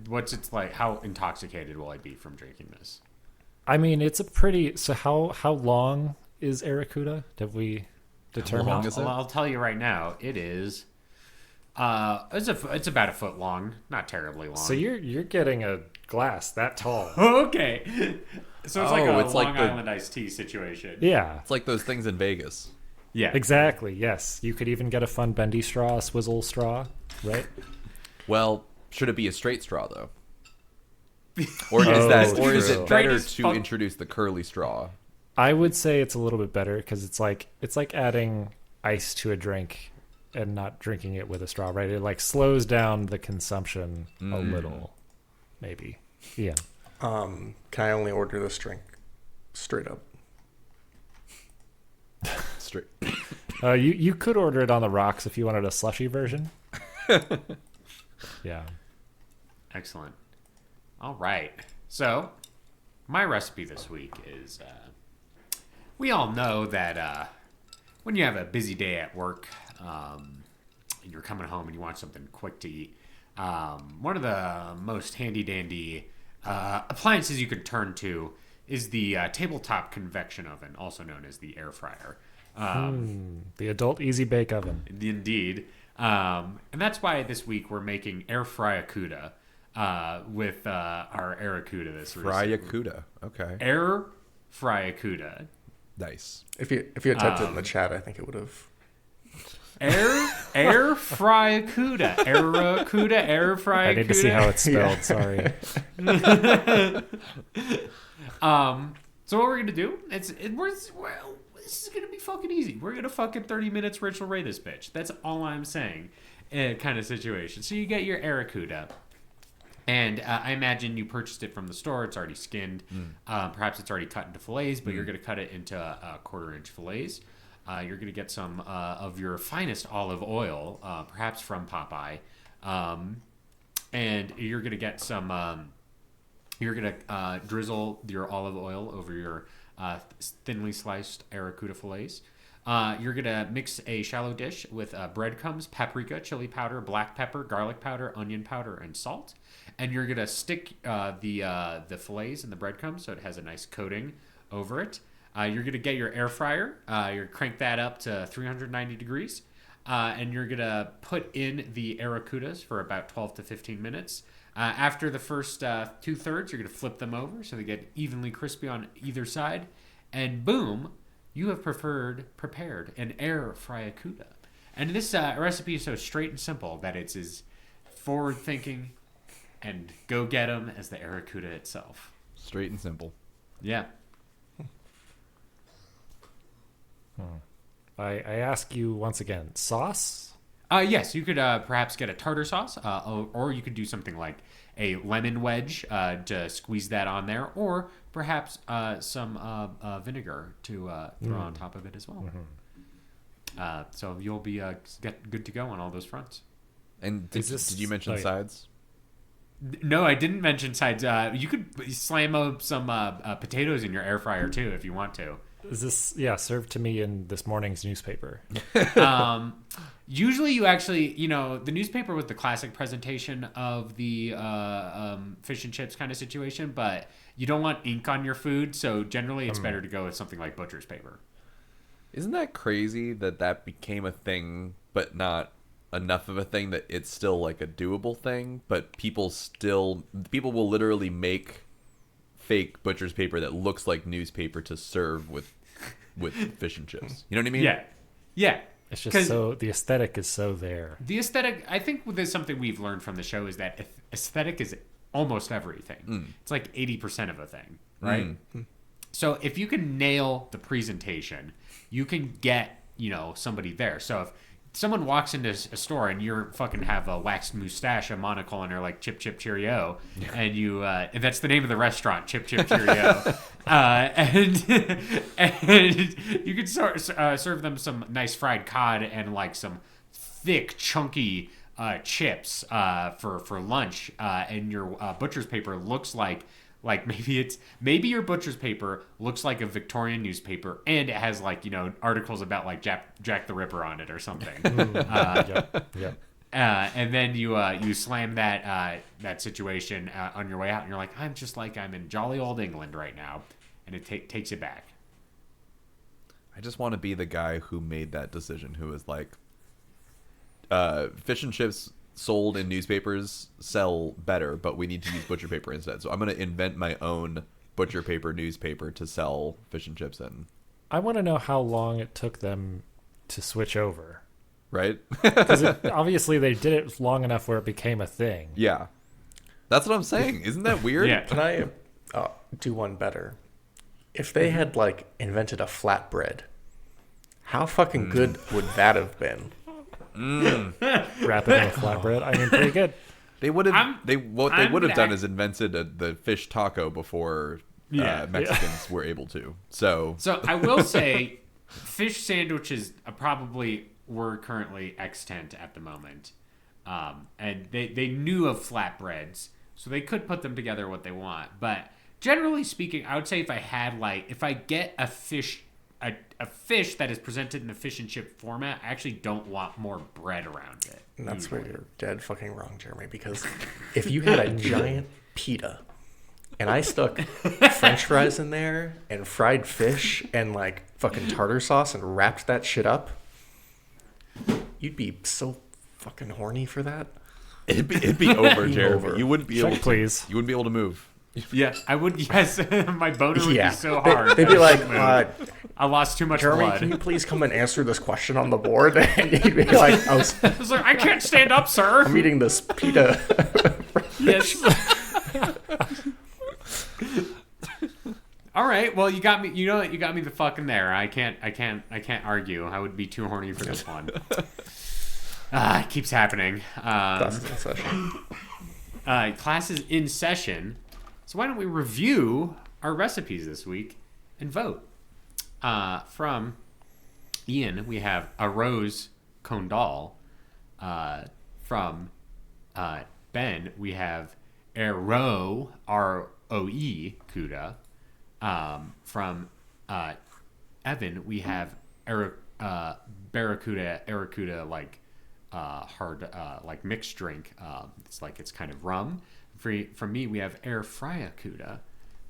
What's it's like? How intoxicated will I be from drinking this? I mean, it's a pretty. So how long is Arrokuda? Have we determined? long is it? I'll tell you right now. It is. It's about a foot long, not terribly long. So you're getting a glass that tall. Okay. So it's like a it's like Long the- Island iced tea situation. Yeah, It's like those things in Vegas. Yeah. exactly. Yes, you could even get a fun bendy straw, a swizzle straw, right? Well, should it be a straight straw though? Or is true. it better Straight as to fuck. introduce the curly straw? I would say it's a little bit better because it's like adding ice to a drink and not drinking it with a straw, right? It like slows down the consumption a little, maybe. Yeah. Can I only order this drink straight up? Straight. You could order it on the rocks if you wanted a slushy version. Yeah. Excellent. All right. So, my recipe this week is we all know that when you have a busy day at work, you're coming home and you want something quick to eat. One of the most handy-dandy appliances you could turn to is the tabletop convection oven, also known as the air fryer. The adult easy bake oven. Indeed. And that's why this week we're making air fryakuda with our Arrokuda this week. Fryakuda. Okay. Air fryakuda. Nice. If you had typed it in the chat, I think it would have. Air fryakuda. Arrokuda, air fryakuda. I need to see how it's spelled. Sorry. So what we're gonna do? This is gonna be fucking easy. We're gonna fucking 30 minutes Rachel Ray this bitch. That's all I'm saying. Kind of situation. So you get your Arrokuda, and I imagine you purchased it from the store. It's already skinned. Perhaps it's already cut into fillets, but you're gonna cut it into 1/4-inch fillets. You're gonna get some of your finest olive oil, perhaps from Popeye, and you're gonna get some. You're gonna drizzle your olive oil over your thinly sliced Arrokuda fillets. You're gonna mix a shallow dish with breadcrumbs, paprika, chili powder, black pepper, garlic powder, onion powder, and salt. And you're gonna stick the fillets in the breadcrumbs so it has a nice coating over it. You're gonna get your air fryer. You're crank that up to 390 degrees, and you're gonna put in the Arrokudas for about 12 to 15 minutes. After the first 2/3, you're going to flip them over so they get evenly crispy on either side. And boom, you have prepared an air fryakuda. And this recipe is so straight and simple that it's as forward-thinking and go-get-'em as the Arrokuda itself. Straight and simple. Yeah. I ask you once again, sauce? Yes, you could perhaps get a tartar sauce, or you could do something like a lemon wedge to squeeze that on there, or perhaps some vinegar to throw on top of it as well. So you'll be good to go on all those fronts. And did you mention sides? No, I didn't mention sides. You could slam up some potatoes in your air fryer too if you want to. Is this served to me in this morning's newspaper? Usually you actually, the newspaper was the classic presentation of the fish and chips kind of situation, but you don't want ink on your food, so generally it's better to go with something like butcher's paper. Isn't that crazy that became a thing, but not enough of a thing that it's still like a doable thing, but people will literally make fake butcher's paper that looks like newspaper to serve with fish and chips. You know what I mean? Yeah. It's just the aesthetic is so there. The aesthetic, I think there's something we've learned from the show is that aesthetic is almost everything. It's like 80% of a thing, right? So if you can nail the presentation, you can get, somebody there. So if someone walks into a store and you fucking have a waxed mustache, a monocle, and they're like Chip Chip Cheerio, and you and that's the name of the restaurant, Chip Chip Cheerio, and you could serve them some nice fried cod and like some thick chunky chips for lunch, and your butcher's paper looks like maybe your butcher's paper looks like a Victorian newspaper and it has articles about like Jack the Ripper on it or something. And then you slam that situation on your way out and you're like, I'm in jolly old England right now, and it takes you back. I just want to be the guy who made that decision, who was like, fish and chips sold in newspapers sell better, but we need to use butcher paper instead. So I'm going to invent my own butcher paper newspaper to sell fish and chips in. I want to know how long it took them to switch over. Right? Because obviously they did it long enough where it became a thing. Yeah. That's what I'm saying. Isn't that weird? Yeah. Can I do one better? If they had invented a flatbread, how fucking good would that have been? Wrap it in a flatbread. I mean, pretty good. They would have. What they would have done is invented the fish taco before Mexicans were able to. So I will say, fish sandwiches were currently extant at the moment, and they knew of flatbreads, so they could put them together what they want. But generally speaking, I would say if I get a fish that is presented in a fish and chip format, I actually don't want more bread around it. And that's where you're dead fucking wrong, Jeremy, because if you had a giant pita and I stuck french fries in there and fried fish and fucking tartar sauce and wrapped that shit up, you'd be so fucking horny for that. It'd be over, Jeremy. Over. You wouldn't be able to. Please. You wouldn't be able to move. Yeah, I would. Yes, my boner would be so hard. They'd be like, I lost too much Jeremy, blood. can you please come and answer this question on the board? And he'd be like, I was like, I can't stand up, sir. I'm eating this pita. Yes. All right. Well, you got me. You know what? You got me the fucking there. I can't argue. I would be too horny for this one. It keeps happening. Class is in session. Class is in session. So why don't we review our recipes this week and vote? From Ian, we have a rose condal. From Ben, we have Arroe, R-O-E, Kuda. From Evan, we have Arrokuda, hard, mixed drink. It's kind of rum. From me, we have air Arrokuda.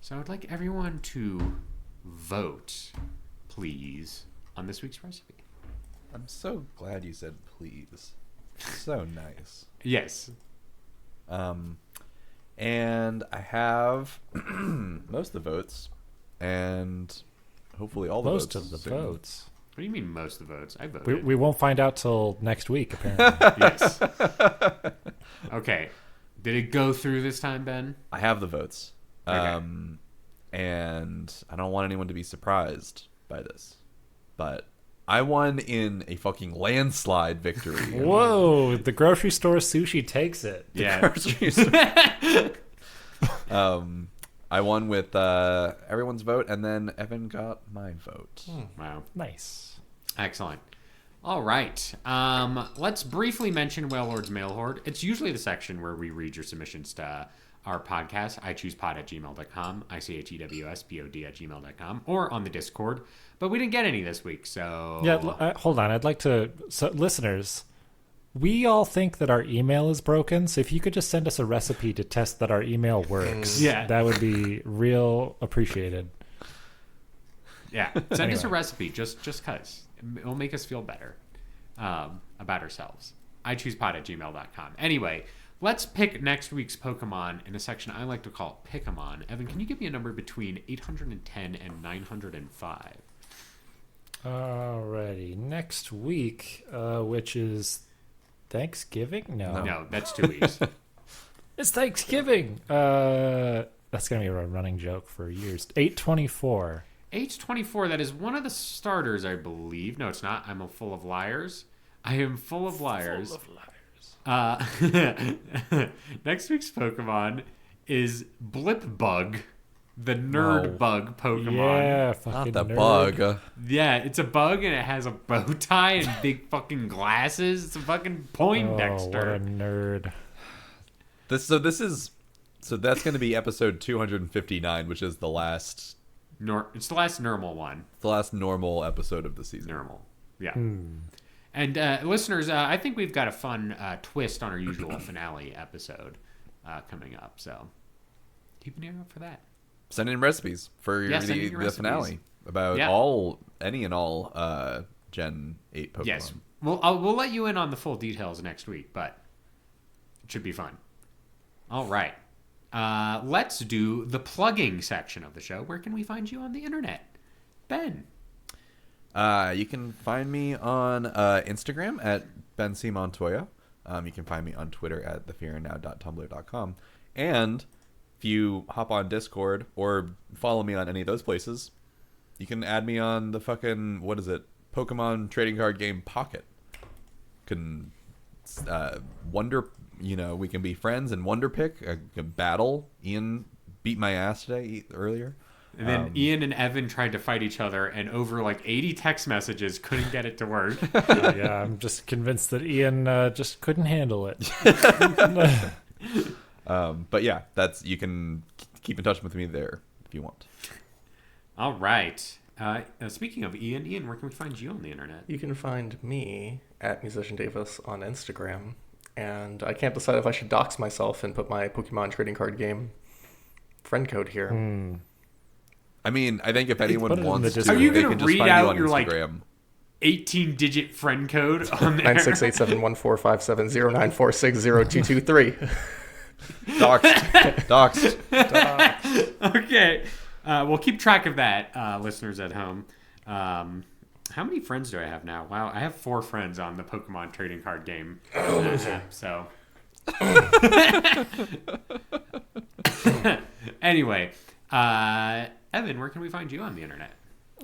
So I'd like everyone to vote, please, on this week's recipe. I'm so glad you said please. So nice. Yes. And I have most of the votes, and hopefully all the votes. Most of the votes. What do you mean most of the votes? I voted. We won't find out till next week, apparently. Yes. Okay. Did it go through this time, Ben? I have the votes. Okay. And I don't want anyone to be surprised by this, but I won in a fucking landslide victory. Whoa! The grocery store sushi takes it. Yeah. I won with everyone's vote, and then Evan got my vote. Wow. Nice. Excellent. All right. Let's briefly mention Whale Lord's Mail Horde. It's usually the section where we read your submissions to our podcast, ichoosepod@gmail.com, ichewspod@gmail.com, or on the Discord. But we didn't get any this week, so... Yeah, hold on. I'd like to... So, listeners, we all think that our email is broken, so if you could just send us a recipe to test that our email works, that would be real appreciated. Yeah, send us a recipe, just because. It'll make us feel better about ourselves. ichoosepod@gmail.com. Anyway, let's pick next week's Pokemon in a section I like to call Pick-a-mon. Evan, can you give me a number between 810 and 905? Alrighty. Next week, which is Thanksgiving? No, that's 2 weeks. It's Thanksgiving! That's going to be a running joke for years. 824. 824, that is one of the starters, I believe. No, it's not. I'm full of liars. I am full of liars. Next week's Pokemon is Blipbug, the nerd bug Pokemon. Yeah, Not the nerd. bug. Yeah, it's a bug and it has a bow tie and big fucking glasses. It's a fucking Poindexter. Oh, what a nerd. So that's going to be episode 259, which is the last... It's the last normal one. The last normal episode of the season. Normal. Yeah. And listeners, I think we've got a fun twist on our usual finale episode coming up. So keep an ear out for that. Send in recipes for the finale about any and all Gen 8 Pokemon. Yes. We'll let you in on the full details next week, but it should be fun. All right. Let's do the plugging section of the show. Where can we find you on the internet? Ben. You can find me on Instagram at Ben C. Montoya. You can find me on Twitter at thefearandnow.tumblr.com. And if you hop on Discord or follow me on any of those places, you can add me on the fucking, Pokemon trading card game Pocket. Can we can be friends and Wonder Pick, a battle. Ian beat my ass today earlier. And then Ian and Evan tried to fight each other, and over 80 text messages, couldn't get it to work. Yeah, I'm just convinced that Ian just couldn't handle it. But yeah, you can keep in touch with me there if you want. All right. Speaking of Ian, where can we find you on the internet? You can find me at Musician Davis on Instagram. And I can't decide if I should dox myself and put my Pokemon trading card game friend code here. I mean, I think if anyone wants to, are you going to read out your Instagram. 18-digit friend code on there? 96871457094602223. Doxed. Okay. We'll keep track of that, listeners at home. How many friends do I have now? Wow, I have 4 friends on the Pokemon trading card game app, so... Anyway, Evan, where can we find you on the internet?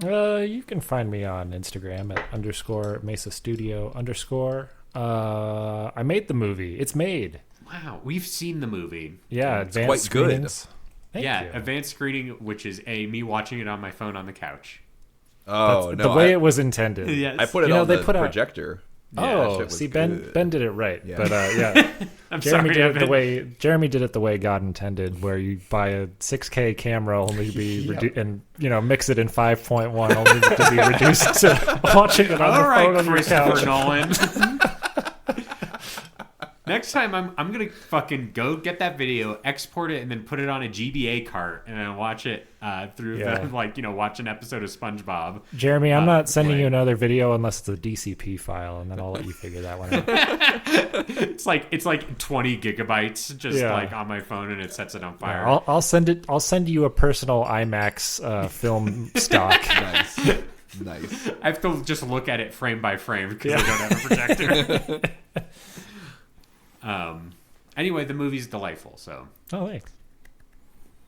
You can find me on Instagram at _Mesa Studio _. I made the movie. It's made. Wow, we've seen the movie. Yeah, it's advanced quite screenings. good. Thank you. Advanced screening, which is me watching it on my phone on the couch. Oh, the way it was intended. Yes. I put it on the projector. See, Ben did it right. Yeah. But yeah, I'm Jeremy sorry, did it Jeremy did it the way God intended, where you buy a 6K camera only to be and mix it in 5.1 only to be reduced to watching it on the phone on your couch. Nolan. Next time, I'm gonna fucking go get that video, export it, and then put it on a GBA cart, and then watch it through watch an episode of SpongeBob. Jeremy, I'm not sending you another video unless it's a DCP file, and then I'll let you figure that one out. It's like 20 gigabytes just on my phone, and it sets it on fire. Yeah, I'll send you a personal IMAX film stock. Nice. I have to just look at it frame by frame because I don't have a projector. Anyway, the movie's delightful. So thanks.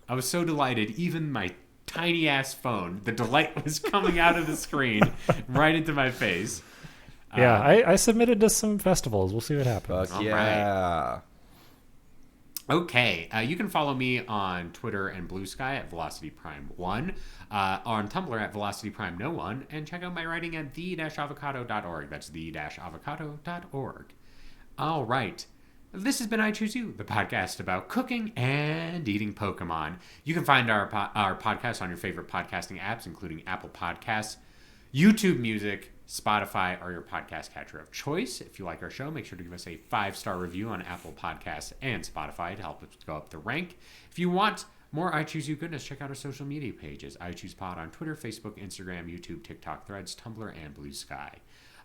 I was so delighted. Even my tiny ass phone. The delight was coming out of the screen right into my face. Yeah, I submitted to some festivals. We'll see what happens. Fuck yeah. Right. Okay, you can follow me on Twitter and Blue Sky at VelocityPrime1, on Tumblr at VelocityPrime1, and check out my writing at the-avocado.org. That's the-avocado.org. All right. This has been I Choose You, the podcast about cooking and eating Pokemon. You can find our podcast on your favorite podcasting apps, including Apple Podcasts, YouTube Music, Spotify, or your podcast catcher of choice. If you like our show, make sure to give us a 5-star review on Apple Podcasts and Spotify to help us go up the rank. If you want more I Choose You goodness, check out our social media pages. I Choose Pod on Twitter, Facebook, Instagram, YouTube, TikTok, Threads, Tumblr, and Blue Sky.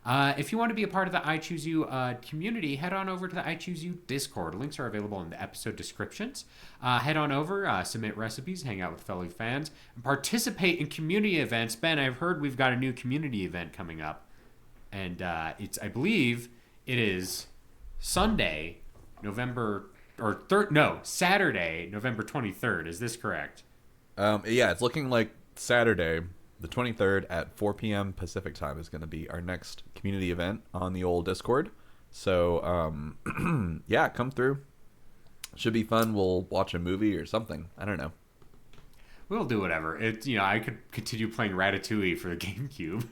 If you want to be a part of the I Choose You community, head on over to the I Choose You Discord. Links are available in the episode descriptions. Head on over, submit recipes, hang out with fellow fans, and participate in community events. Ben, I've heard we've got a new community event coming up, and I believe it is Saturday, November 23rd. Is this correct? Yeah, it's looking like Saturday, the 23rd at 4 p.m. Pacific time is going to be our next community event on the old Discord. So, yeah, come through. Should be fun. We'll watch a movie or something. I don't know. We'll do whatever. I could continue playing Ratatouille for the GameCube,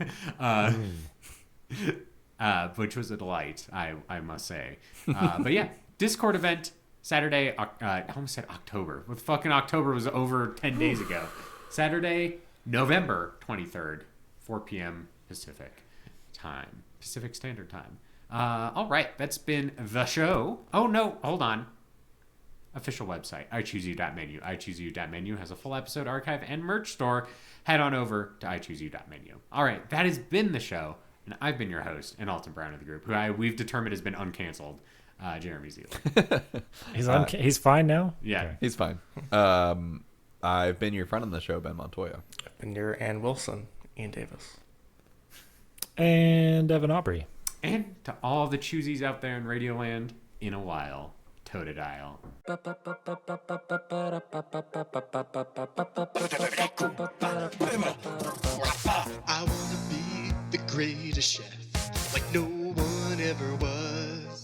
which was a delight, I must say. But yeah, Discord event Saturday. I almost said October. With fucking October was over 10 days ago. Saturday, November 23rd, 4 p.m. Pacific Standard Time. All right, that's been the show. Oh, no, hold on. Official website, ichooseyou.menu. ichooseyou.menu has a full episode archive and merch store. Head on over to ichooseyou.menu. All right, that has been the show, and I've been your host, and Alton Brown of the group, who we've determined has been uncanceled, Jeremy Zealand. He's fine now? Yeah. Okay. He's fine. I've been your friend on the show, Ben Montoya. And you're Ann Wilson, Ian Davis. And Evan Aubrey. And to all the choosies out there in Radioland, in a while, Totodile. I wanna be the greatest chef, like no one ever was.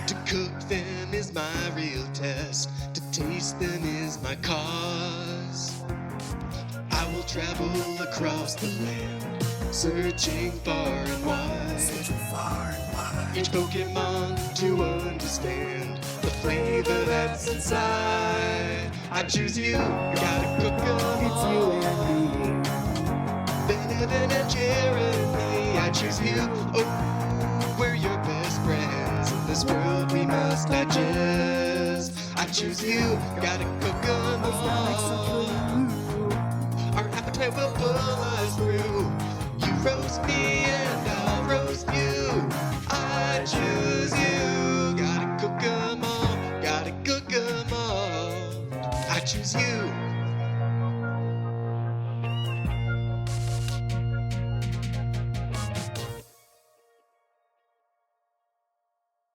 To cook them is my real test, to taste them is my cause. I will travel across the land, searching far and wide. Each Pokemon to understand the flavor that's inside. I choose you, gotta cook 'em all. It's you and me. Ben and Jeremy, I choose you. Oh, we're your best friends. In this world we must digest. I choose you, gotta cook 'em all. Our appetite will pull us through. You roast me and I'll roast you. I choose